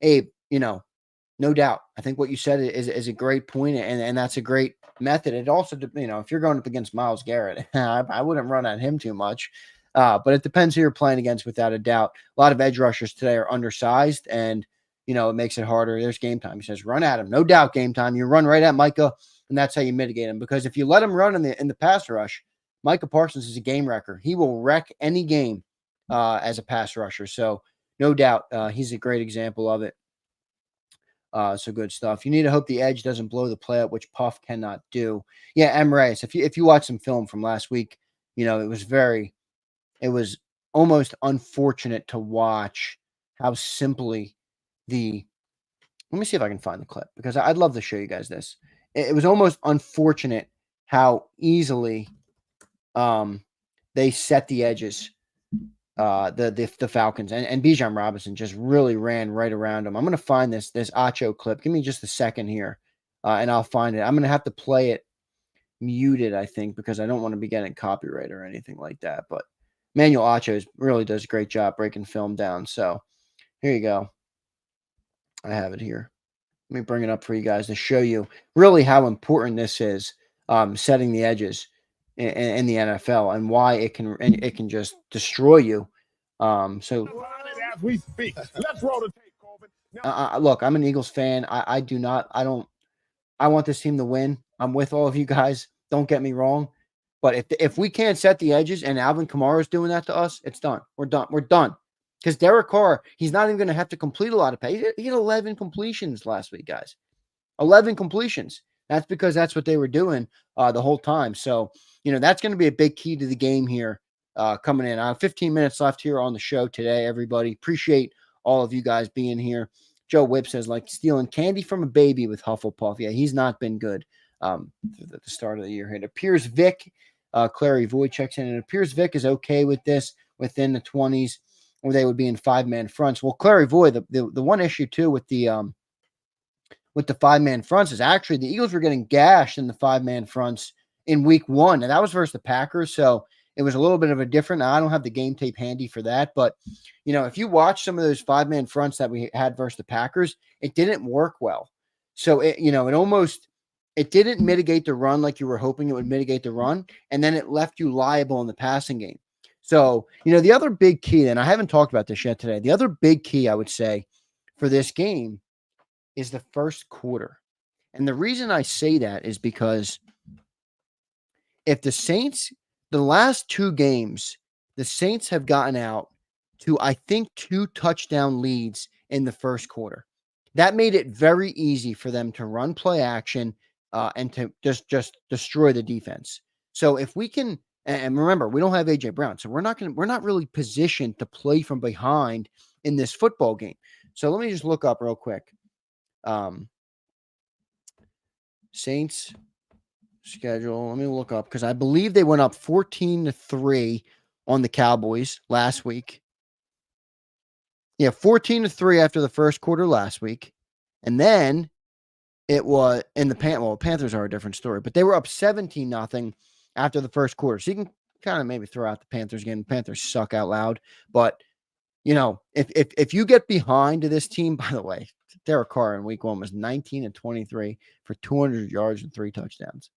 Abe, no doubt. I think what you said is a great point, and that's a great method. It also, if you're going up against Myles Garrett, I wouldn't run at him too much. But it depends who you're playing against, without a doubt. A lot of edge rushers today are undersized, and it makes it harder. There's game time. He says, run at him. No doubt, game time. You run right at Micah, and that's how you mitigate him. Because if you let him run in the pass rush, Micah Parsons is a game wrecker. He will wreck any game as a pass rusher. So no doubt, he's a great example of it. So good stuff. You need to hope the edge doesn't blow the play up, which Puff cannot do. Yeah, M. Reyes, if you watch some film from last week, it was almost unfortunate to watch how simply let me see if I can find the clip, because I'd love to show you guys this. It was almost unfortunate how easily they set the edges, the Falcons, and Bijan Robinson just really ran right around them. I'm going to find this Acho clip. Give me just a second here, and I'll find it. I'm going to have to play it muted, I think, because I don't want to be getting copyright or anything like that. But Manuel Acho really does a great job breaking film down. So here you go. I have it here. Let me bring it up for you guys to show you really how important this is, setting the edges in the NFL, and why it can just destroy you. So As we speak, let's roll the tape, Colvin. Look, I'm an Eagles fan. I want this team to win. I'm with all of you guys. Don't get me wrong. But if we can't set the edges and Alvin Kamara is doing that to us, it's done. We're done. We're done. Because Derek Carr, he's not even going to have to complete a lot of passes. He had 11 completions last week, guys. 11 completions. That's because that's what they were doing the whole time. So, that's going to be a big key to the game here coming in. I have 15 minutes left here on the show today, everybody. Appreciate all of you guys being here. Joe Whip says, like stealing candy from a baby with Hufflepuff. Yeah, he's not been good at the start of the year. It appears Vic, Clary Void checks in. It appears Vic is okay with this within the 20s, or they would be in 5-man fronts. Well, Clary Void, the one issue too with the 5-man fronts is actually the Eagles were getting gashed in the 5-man fronts in week 1, and that was versus the Packers. So it was a little bit of a different. Now, I don't have the game tape handy for that, but if you watch some of those 5-man fronts that we had versus the Packers, it didn't work well. So it didn't mitigate the run like you were hoping it would mitigate the run, and then it left you liable in the passing game. So, the other big key, and I haven't talked about this yet today, the other big key I would say for this game is the first quarter. And the reason I say that is because if the Saints, the last 2 games, the Saints have gotten out to, I think, 2 touchdown leads in the first quarter. That made it very easy for them to run play action and to just destroy the defense. So if we can, and remember, we don't have AJ Brown, so we're not really positioned to play from behind in this football game. So let me just look up real quick. Saints schedule. Let me look up, because I believe they went up 14-3 on the Cowboys last week. Yeah, 14-3 after the first quarter last week. And then it was in the Panthers are a different story, but they were up 17-0 after the first quarter. So you can kind of maybe throw out the Panthers game. The Panthers suck out loud. But, if you get behind this team, by the way, Derek Carr in week 1 was 19-23 for 200 yards and 3 touchdowns.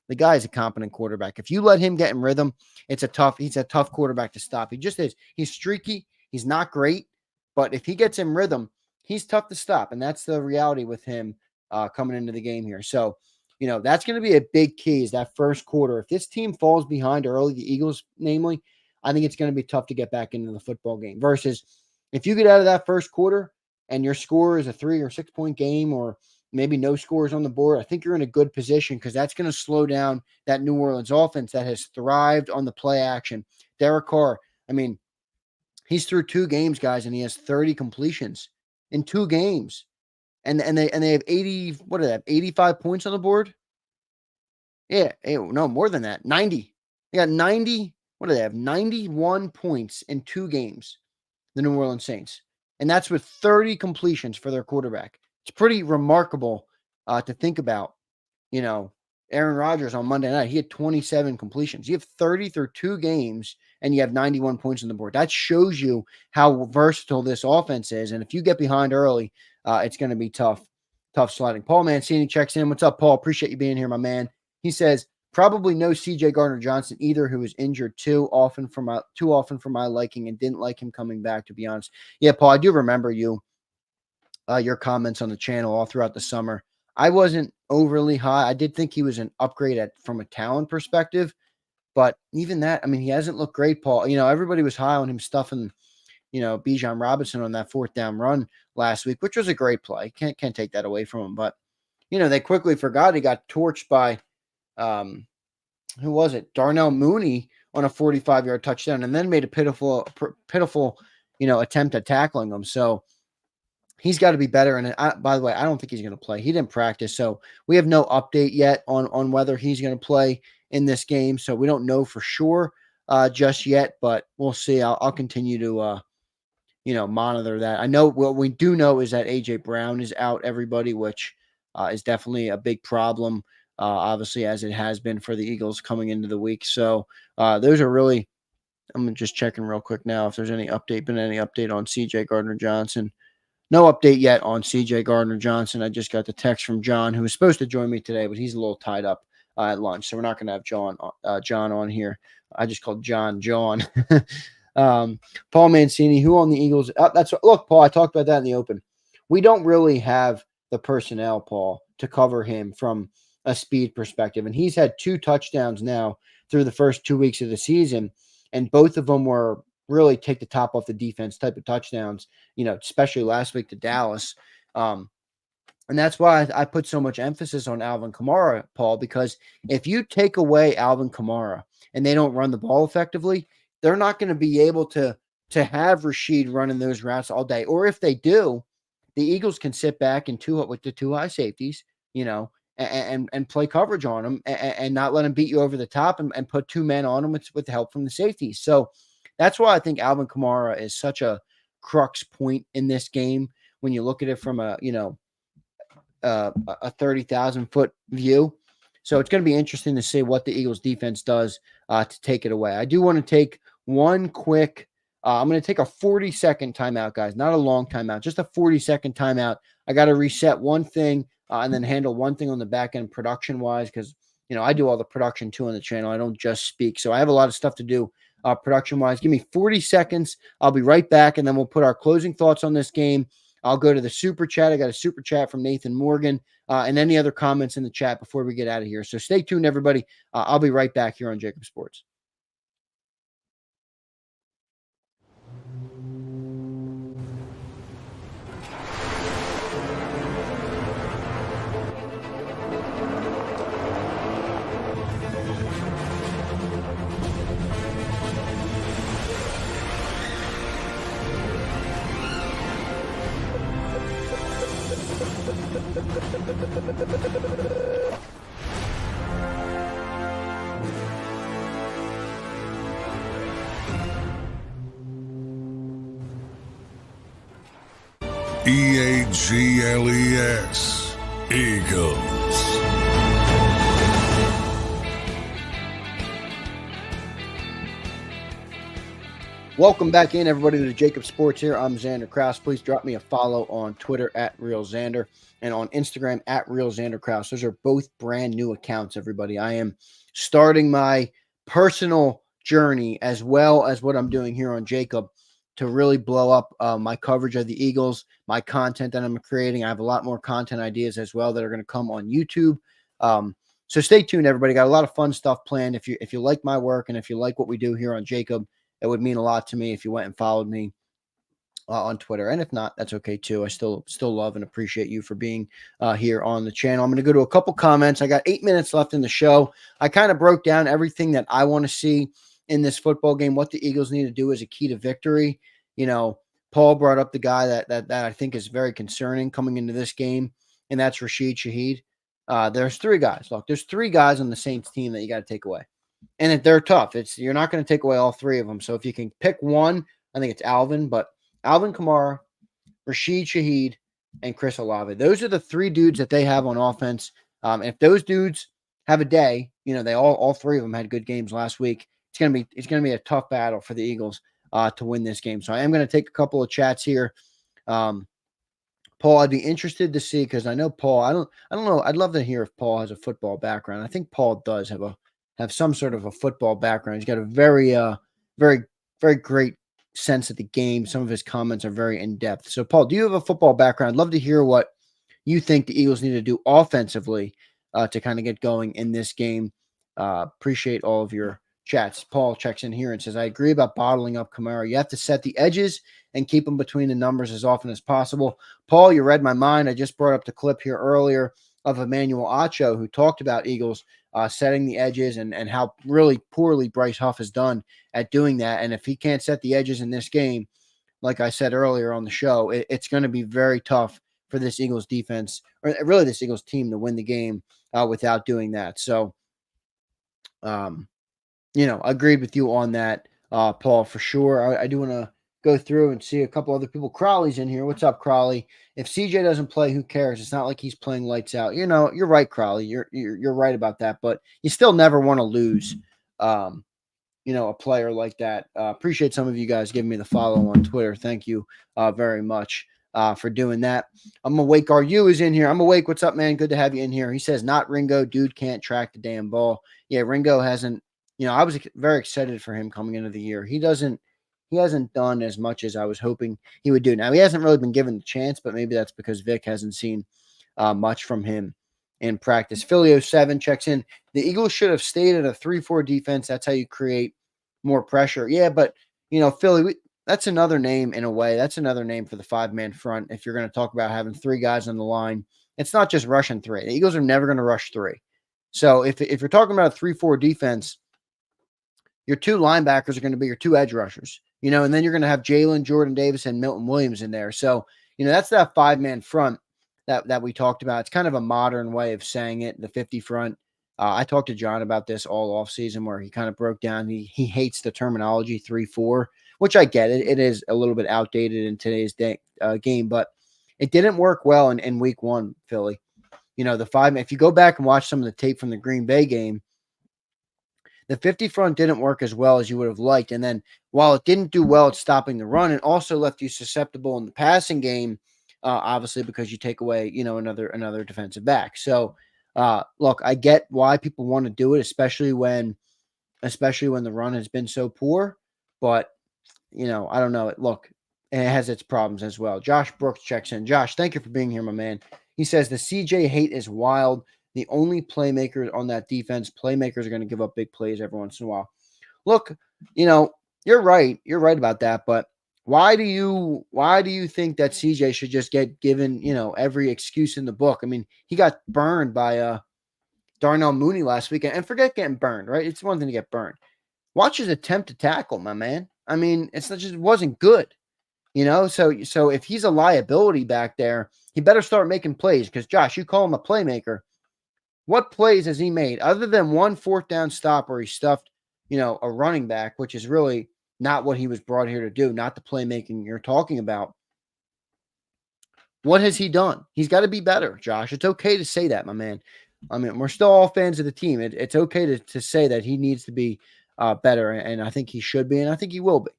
The guy is a competent quarterback. If you let him get in rhythm, he's a tough quarterback to stop. He just is. He's streaky. He's not great. But if he gets in rhythm, he's tough to stop. And that's the reality with him coming into the game here. So, that's going to be a big key, is that first quarter. If this team falls behind early, the Eagles, namely, I think it's going to be tough to get back into the football game. Versus if you get out of that first quarter and your score is a 3 or 6 point game, or, maybe no scores on the board, I think you're in a good position because that's going to slow down that New Orleans offense that has thrived on the play action. Derek Carr, I mean, he's through 2 games, guys, and he has 30 completions in 2 games. And they have 80, what do they have, 85 points on the board? Yeah, no, more than that. 90. They got 90, what do they have? 91 points in 2 games, the New Orleans Saints. And that's with 30 completions for their quarterback. It's pretty remarkable to think about. You know, Aaron Rodgers on Monday night, he had 27 completions. You have 30 through 2 games, and you have 91 points on the board. That shows you how versatile this offense is. And if you get behind early, it's going to be tough sliding. Paul Mancini checks in. What's up, Paul? Appreciate you being here, my man. He says, probably no CJ Gardner-Johnson either, who was injured too often for my liking and didn't like him coming back, to be honest. Yeah, Paul, I do remember your comments on the channel all throughout the summer. I wasn't overly high. I did think he was an upgrade from a talent perspective, but even that, I mean, he hasn't looked great, Paul. You know, everybody was high on him stuffing, Bijan Robinson on that 4th down run last week, which was a great play. Can't take that away from him. But, they quickly forgot he got torched by, who was it? Darnell Mooney on a 45-yard touchdown, and then made a pitiful, attempt at tackling him. So he's got to be better. And by the way, I don't think he's going to play. He didn't practice. So we have no update yet on whether he's going to play in this game. So we don't know for sure just yet, but we'll see. I'll continue to, monitor that. I know what we do know is that A.J. Brown is out, everybody, which is definitely a big problem, obviously, as it has been for the Eagles coming into the week. So those are really, I'm just checking real quick now if there's been any update on C.J. Gardner-Johnson. No update yet on C.J. Gardner-Johnson. I just got the text from John, who was supposed to join me today, but he's a little tied up at lunch, so we're not going to have John on here. I just called John. Paul Mancini, who on the Eagles? Look, Paul, I talked about that in the open. We don't really have the personnel, Paul, to cover him from a speed perspective, and he's had 2 touchdowns now through the first 2 weeks of the season, and both of them were really take the top off the defense type of touchdowns, especially last week to Dallas. And that's why I put so much emphasis on Alvin Kamara, Paul, because if you take away Alvin Kamara and they don't run the ball effectively, they're not going to be able to have Rashid running those routes all day. Or if they do, the Eagles can sit back and with the 2 high safeties, and play coverage on them and not let them beat you over the top and put 2 men on them with the help from the safeties. So that's why I think Alvin Kamara is such a crux point in this game when you look at it from a 30,000-foot view. So it's going to be interesting to see what the Eagles defense does to take it away. I do want to take one quick I'm going to take a 40-second timeout, guys, not a long timeout, just a 40-second timeout. I got to reset one thing and then handle one thing on the back end production-wise because, I do all the production too on the channel. I don't just speak. So I have a lot of stuff to do production-wise. Give me 40 seconds. I'll be right back, and then we'll put our closing thoughts on this game. I'll go to the super chat. I got a super chat from Nathan Morgan and any other comments in the chat before we get out of here. So stay tuned, everybody. I'll be right back here on Jacob Sports. EAGLES, Eagles. Welcome back in, everybody, to Jacob Sports here. I'm Zander Krause. Please drop me a follow on Twitter at RealZander and on Instagram at RealZanderKrause. Those are both brand new accounts, everybody. I am starting my personal journey as well as what I'm doing here on Jacob to really blow up my coverage of the Eagles, my content that I'm creating. I have a lot more content ideas as well that are going to come on YouTube. So stay tuned, everybody. Got a lot of fun stuff planned. If you like my work and if you like what we do here on Jacob, it would mean a lot to me if you went and followed me on Twitter. And if not, that's okay too. I still love and appreciate you for being here on the channel. I'm going to go to a couple comments. I got 8 minutes left in the show. I kind of broke down everything that I want to see in this football game, what the Eagles need to do as a key to victory. You know, Paul brought up the guy that I think is very concerning coming into this game, and that's Rashid Shaheed. There's 3 guys. Look, there's 3 guys on the Saints team that you got to take away. And they're tough. You're not going to take away all 3 of them. So if you can pick one, I think it's Alvin, but Alvin Kamara, Rashid Shaheed, and Chris Olave. Those are the 3 dudes that they have on offense. And if those dudes have a day, they all 3 of them had good games last week. It's gonna be a tough battle for the Eagles to win this game. So I am going to take a couple of chats here. Paul, I'd be interested to see, because I know Paul. I don't know. I'd love to hear if Paul has a football background. I think Paul does have some sort of a football background. He's got a very very great sense of the game. Some of his comments are very in-depth. So, Paul, do you have a football background? I'd love to hear what you think the Eagles need to do offensively to kind of get going in this game. Appreciate all of your chats. Paul checks in here and says, I agree about bottling up Kamara. You have to set the edges and keep them between the numbers as often as possible. Paul, you read my mind. I just brought up the clip here earlier of Emmanuel Acho, who talked about Eagles setting the edges and how really poorly Bryce Huff has done at doing that. And if he can't set the edges in this game, like I said earlier on the show, it's going to be very tough for this Eagles defense, or really this Eagles team, to win the game without doing that. So, agreed with you on that, Paul, for sure. I do want to go through and see a couple other people. Crawley's in here. What's up, Crawley? If CJ doesn't play, who cares? It's not like he's playing lights out. You're right, Crawley. You're right about that, but you still never want to lose, a player like that. Appreciate some of you guys giving me the follow on Twitter. Thank you very much for doing that. I'm awake. RU is in here. I'm awake. What's up, man? Good to have you in here. He says, not Ringo. Dude can't track the damn ball. Yeah, Ringo hasn't. I was very excited for him coming into the year. He hasn't done as much as I was hoping he would do. Now, he hasn't really been given the chance, but maybe that's because Vic hasn't seen much from him in practice. Philly 07 checks in. The Eagles should have stayed at a 3-4 defense. That's how you create more pressure. Yeah, but, Philly, that's another name in a way. That's another name for the 5-man front. If you're going to talk about having 3 guys on the line, it's not just rushing 3. The Eagles are never going to rush 3. So if you're talking about a 3-4 defense, your 2 linebackers are going to be your 2 edge rushers, and then you're going to have Jalen, Jordan Davis, and Milton Williams in there. So, that's that 5-man front that we talked about. It's kind of a modern way of saying it, the 50 front. I talked to John about this all offseason, where he kind of broke down. He hates the terminology 3-4, which I get it. It is a little bit outdated in today's game, but it didn't work well in week 1, Philly. The 5, if you go back and watch some of the tape from the Green Bay game, the 50 front didn't work as well as you would have liked. And then while it didn't do well at stopping the run, it also left you susceptible in the passing game, obviously, because you take away, another defensive back. So, look, I get why people want to do it, especially when the run has been so poor. But, I don't know. Look, it has its problems as well. Josh Brooks checks in. Josh, thank you for being here, my man. He says the CJ hate is wild. The only playmakers on that defense, playmakers are going to give up big plays every once in a while. Look, you're right. You're right about that. But why do you think that CJ should just get given, every excuse in the book? I mean, he got burned by Darnell Mooney last weekend. And forget getting burned, right? It's one thing to get burned. Watch his attempt to tackle, my man. I mean, it wasn't good. So if he's a liability back there, he better start making plays, because, Josh, you call him a playmaker. What plays has he made other than 1 4th down stop where he stuffed, a running back, which is really not what he was brought here to do, not the playmaking you're talking about? What has he done? He's got to be better, Josh. It's okay to say that, my man. I mean, we're still all fans of the team. It's okay to say that he needs to be better, and I think he should be, and I think he will be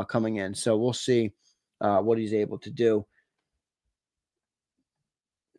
coming in. So we'll see what he's able to do.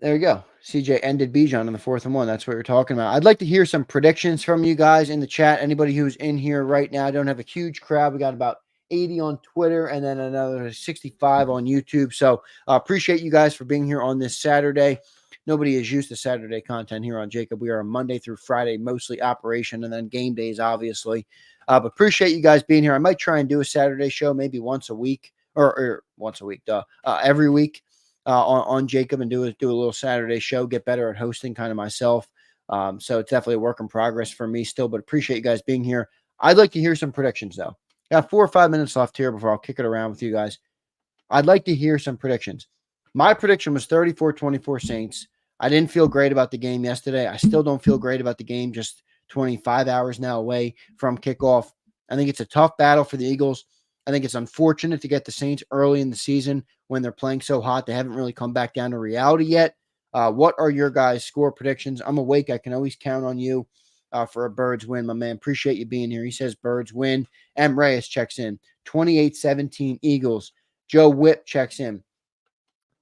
There you go. CJ ended Bijan on the 4th and 1. That's what we're talking about. I'd like to hear some predictions from you guys in the chat. Anybody who's in here right now. I don't have a huge crowd. We got about 80 on Twitter and then another 65 on YouTube. So appreciate you guys for being here on this Saturday. Nobody is used to Saturday content here on Jacob. We are a Monday through Friday, mostly operation, and then game days, obviously. But appreciate you guys being here. I might try and do a Saturday show maybe once a week or once a week, every week on Jacob, and do a little Saturday show, get better at hosting kind of myself. So it's definitely a work in progress for me still, but appreciate you guys being here. I'd like to hear some predictions, though. Got 4 or 5 minutes left here before I'll kick it around with you guys. I'd like to hear some predictions. My prediction was 34-24 Saints. I didn't feel great about the game yesterday. I still don't feel great about the game just 25 hours now away from kickoff. I think it's a tough battle for the Eagles. I think it's unfortunate to get the Saints early in the season when they're playing so hot. They haven't really come back down to reality yet. What are your guys' score predictions? I'm awake. I can always count on you for a Birds win, my man. Appreciate you being here. He says Birds win. M. Reyes checks in. 28-17 Eagles. Joe Whipp checks in.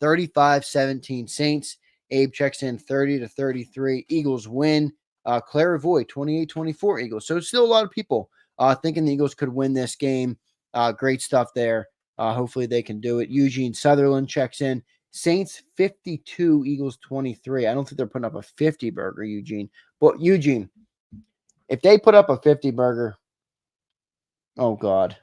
35-17 Saints. Abe checks in 30-33. Eagles win. Claire Voigt, 28-24 Eagles. So it's still a lot of people thinking the Eagles could win this game. Great stuff there. Hopefully they can do it. Eugene Sutherland checks in. Saints 52, Eagles 23. I don't think they're putting up a 50 burger, Eugene. But Eugene, if they put up a 50 burger, oh God,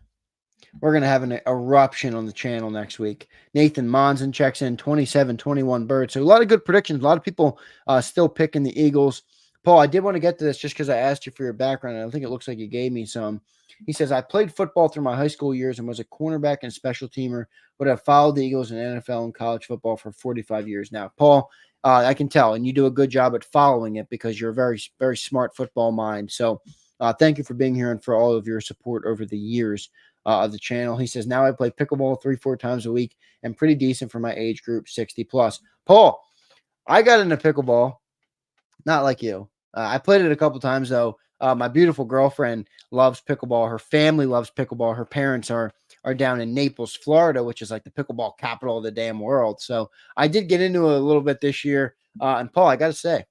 we're going to have an eruption on the channel next week. Nathan Monson checks in 27-21 Birds. So a lot of good predictions. A lot of people still picking the Eagles. Paul, I did want to get to this just because I asked you for your background. And I think it looks like you gave me some. He says, I played football through my high school years and was a cornerback and special teamer, but I've followed the Eagles in NFL and college football for 45 years now. Paul, I can tell, and you do a good job at following it because you're a very, very smart football mind. So thank you for being here and for all of your support over the years of the channel. He says, now I play pickleball 3-4 times a week and pretty decent for my age group, 60 plus. Paul, I got into pickleball, not like you. I played it a couple times, though. My beautiful girlfriend loves pickleball. Her family loves pickleball. Her parents are down in Naples, Florida, which is like the pickleball capital of the damn world. So I did get into it a little bit this year. And Paul, I got to say,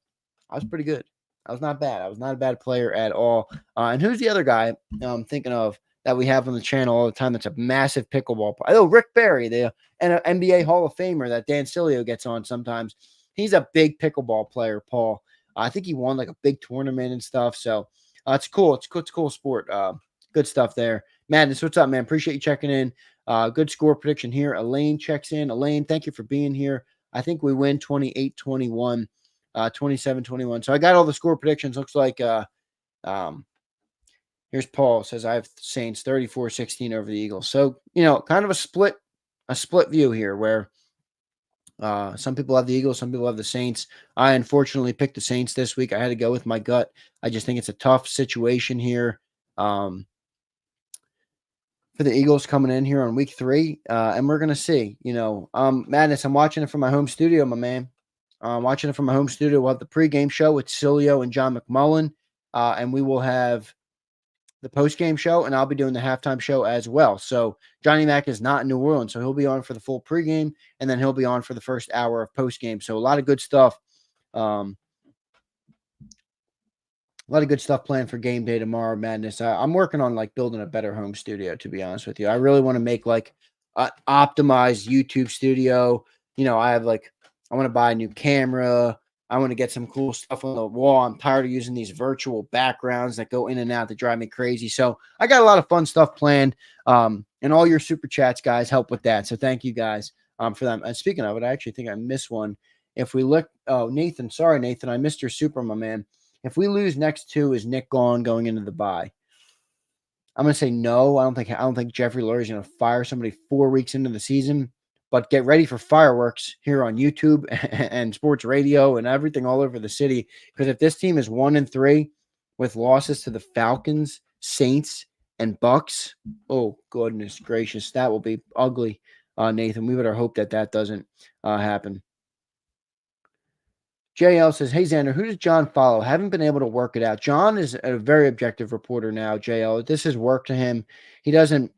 I was pretty good. I was not bad. I was not a bad player at all. And who's the other guy I'm thinking of that we have on the channel all the time that's a massive pickleball player? Oh, Rick Barry, the NBA Hall of Famer that Dan Sileo gets on sometimes. He's a big pickleball player, Paul. I think he won like a big tournament and stuff. So it's cool. It's a cool sport. Good stuff there. Madness, what's up, man? Appreciate you checking in. Good score prediction here. Elaine checks in. Elaine, thank you for being here. I think we win 28-21, 27-21. So I got all the score predictions. Looks like here's Paul says I have Saints 34-16 over the Eagles. So, kind of a split view here where some people have the Eagles, some people have the Saints. I unfortunately picked the Saints this week. I had to go with my gut. I just think it's a tough situation here for the Eagles coming in here on week 3. And we're going to see, Madness, I'm watching it from my home studio, my man. I'm watching it from my home studio. We'll have the pregame show with Cilio and John McMullen. And we will have the post-game show, and I'll be doing the halftime show as well. So Johnny Mac is not in New Orleans, so he'll be on for the full pregame, and then he'll be on for the first hour of post-game. So a lot of good stuff. A lot of good stuff planned for game day tomorrow, Madness. I'm working on building a better home studio, to be honest with you. I really want to make an optimized YouTube studio. I want to buy a new camera. I want to get some cool stuff on the wall. I'm tired of using these virtual backgrounds that go in and out that drive me crazy. So I got a lot of fun stuff planned. And all your super chats, guys, help with that. So thank you guys for them. And speaking of it, I actually think I missed one. If we look, Nathan, sorry, Nathan, I missed your super, my man. If we lose next 2, is Nick gone going into the bye? I'm going to say no. I don't think Jeffrey Lurie is going to fire somebody 4 weeks into the season. But get ready for fireworks here on YouTube and sports radio and everything all over the city. Because if this team is 1-3 with losses to the Falcons, Saints, and Bucks, oh, goodness gracious, that will be ugly, Nathan. We better hope that doesn't happen. JL says, hey, Zander, who does John follow? Haven't been able to work it out. John is a very objective reporter now, JL. This is work to him. He doesn't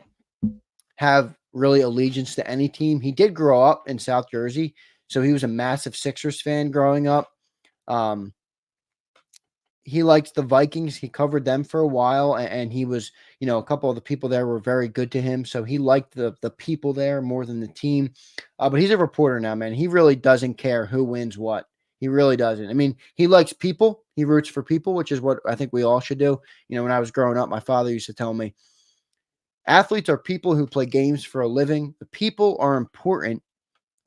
have really allegiance to any team. He did grow up in South Jersey, so he was a massive Sixers fan growing up. He likes the Vikings. He covered them for a while, and he was, a couple of the people there were very good to him, so he liked the people there more than the team. But he's a reporter now, man. He really doesn't care who wins what. He really doesn't. I mean, he likes people. He roots for people, which is what I think we all should do. When I was growing up, my father used to tell me, Athletes are people who play games for a living. The people are important.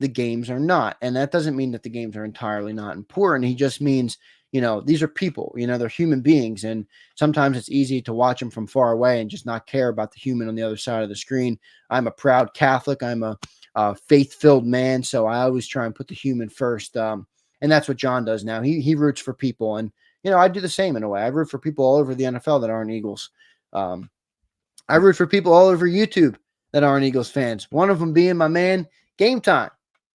The games are not. And that doesn't mean that the games are entirely not important. He just means, these are people, they're human beings. And sometimes it's easy to watch them from far away and just not care about the human on the other side of the screen. I'm a proud Catholic. I'm a faith-filled man. So I always try and put the human first. And that's what John does now. He roots for people. And, I do the same in a way. I root for people all over the NFL that aren't Eagles. I root for people all over YouTube that aren't Eagles fans. One of them being my man, Game Time.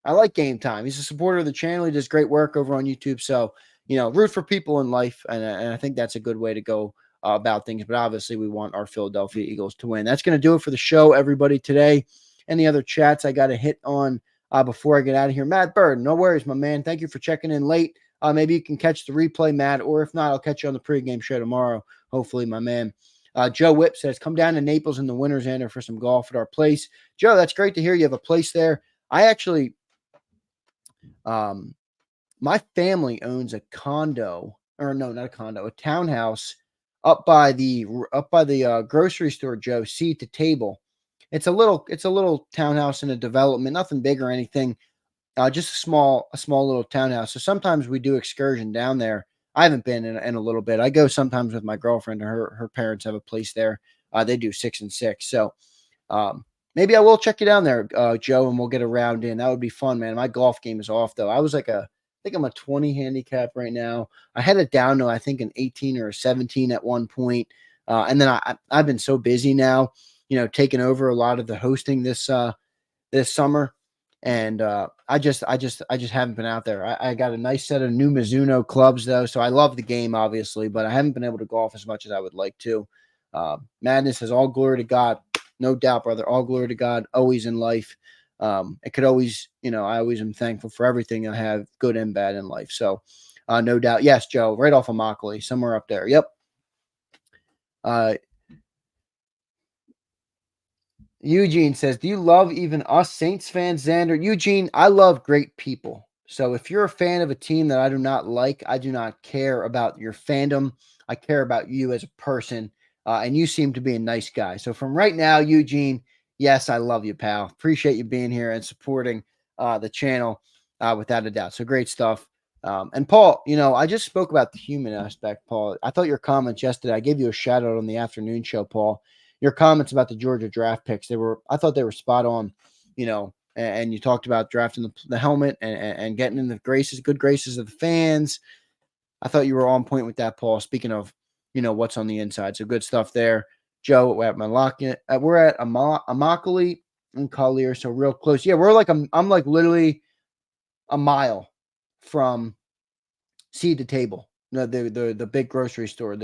I like Game Time. He's a supporter of the channel. He does great work over on YouTube. So, root for people in life. And I think that's a good way to go about things. But obviously, we want our Philadelphia Eagles to win. That's going to do it for the show, everybody, today. Any other chats I got to hit on before I get out of here? Matt Bird, no worries, my man. Thank you for checking in late. Maybe you can catch the replay, Matt. Or if not, I'll catch you on the pregame show tomorrow. Hopefully, my man. Joe Whip says, come down to Naples in the winter, Zander, for some golf at our place. Joe, that's great to hear. You have a place there. I actually, my family owns a condo, or no, not a condo, a townhouse up by the grocery store, Joe, seat to table. It's a little townhouse in a development, nothing big or anything. Just a small little townhouse. So sometimes we do excursion down there. I haven't been in a little bit. I go sometimes with my girlfriend. Her parents have a place there. They do 6 and 6. So maybe I will check you down there, Joe, and we'll get a round in. That would be fun, man. My golf game is off though. I think I'm a 20 handicap right now. I had it down to I think an 18 or a 17 at one point, and then I've been so busy now, taking over a lot of the hosting this summer. And I just haven't been out there. I got a nice set of new Mizuno clubs though, so I love the game obviously, but I haven't been able to golf as much as I would like to. Madness has all glory to God, no doubt, brother. All glory to God, always in life. It could always, I always am thankful for everything I have, good and bad in life. So, no doubt, yes, Joe, right off of Immokalee, somewhere up there. Yep. Eugene says, do you love even us Saints fans, Zander? Eugene, I love great people. So if you're a fan of a team that I do not like, I do not care about your fandom. I care about you as a person. And you seem to be a nice guy. So from right now, Eugene, yes, I love you, pal. Appreciate you being here and supporting the channel without a doubt. So great stuff. And Paul, I just spoke about the human aspect, Paul. I thought your comments yesterday, I gave you a shout out on the afternoon show, Paul. Your comments about the Georgia draft picks, I thought they were spot on, and you talked about drafting the helmet and getting in the good graces of the fans. I thought you were on point with that, Paul. Speaking of, what's on the inside. So good stuff there. Joe, we're at Immokalee and Collier. So real close. Yeah, I'm like literally a mile from seed to table. The big grocery store,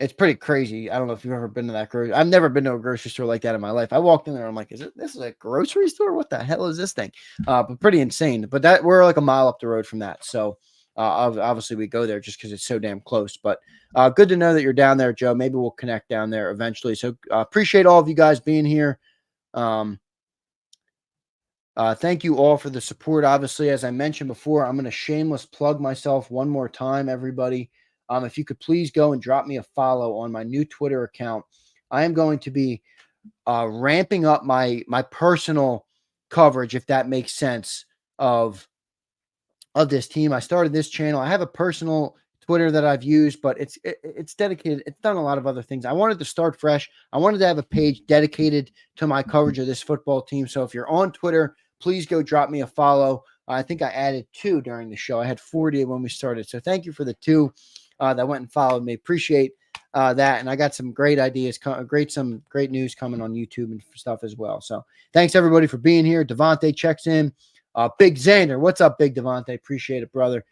it's pretty crazy. I don't know if you've ever been to that grocery. I've never been to a grocery store like that in my life. I walked in there. I'm like, this is a grocery store? What the hell is this thing? But pretty insane. But we're like a mile up the road from that. So obviously we go there just because it's so damn close. But good to know that you're down there, Joe. Maybe we'll connect down there eventually. So appreciate all of you guys being here. Thank you all for the support. Obviously, as I mentioned before, I'm going to shameless plug myself one more time, everybody. If you could please go and drop me a follow on my new Twitter account. I am going to be ramping up my personal coverage, if that makes sense, of this team. I started this channel. I have a personal Twitter that I've used, but it's dedicated. It's done a lot of other things. I wanted to start fresh. I wanted to have a page dedicated to my coverage of this football team. So if you're on Twitter, please go drop me a follow. I think I added 2 during the show. I had 40 when we started. So thank you for the 2 that went and followed me. Appreciate that. And I got some great ideas, some great news coming on YouTube and stuff as well. So thanks everybody for being here. Devontae checks in. Big Zander, what's up, Big Devontae? Appreciate it, brother.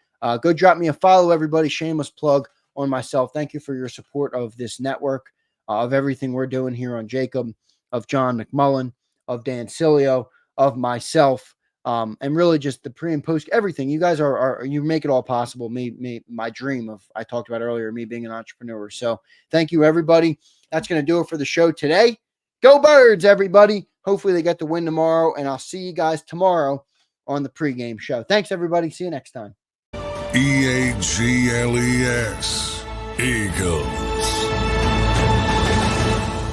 Go drop me a follow, everybody. Shameless plug on myself. Thank you for your support of this network, of everything we're doing here on Jacob, of John McMullen, of Dan Cilio, of myself. And really just the pre and post, everything. You guys you make it all possible. My dream of, I talked about earlier, me being an entrepreneur. So thank you, everybody. That's going to do it for the show today. Go Birds, everybody. Hopefully they get the win tomorrow, and I'll see you guys tomorrow on the pregame show. Thanks, everybody. See you next time. EAGLES, Eagles.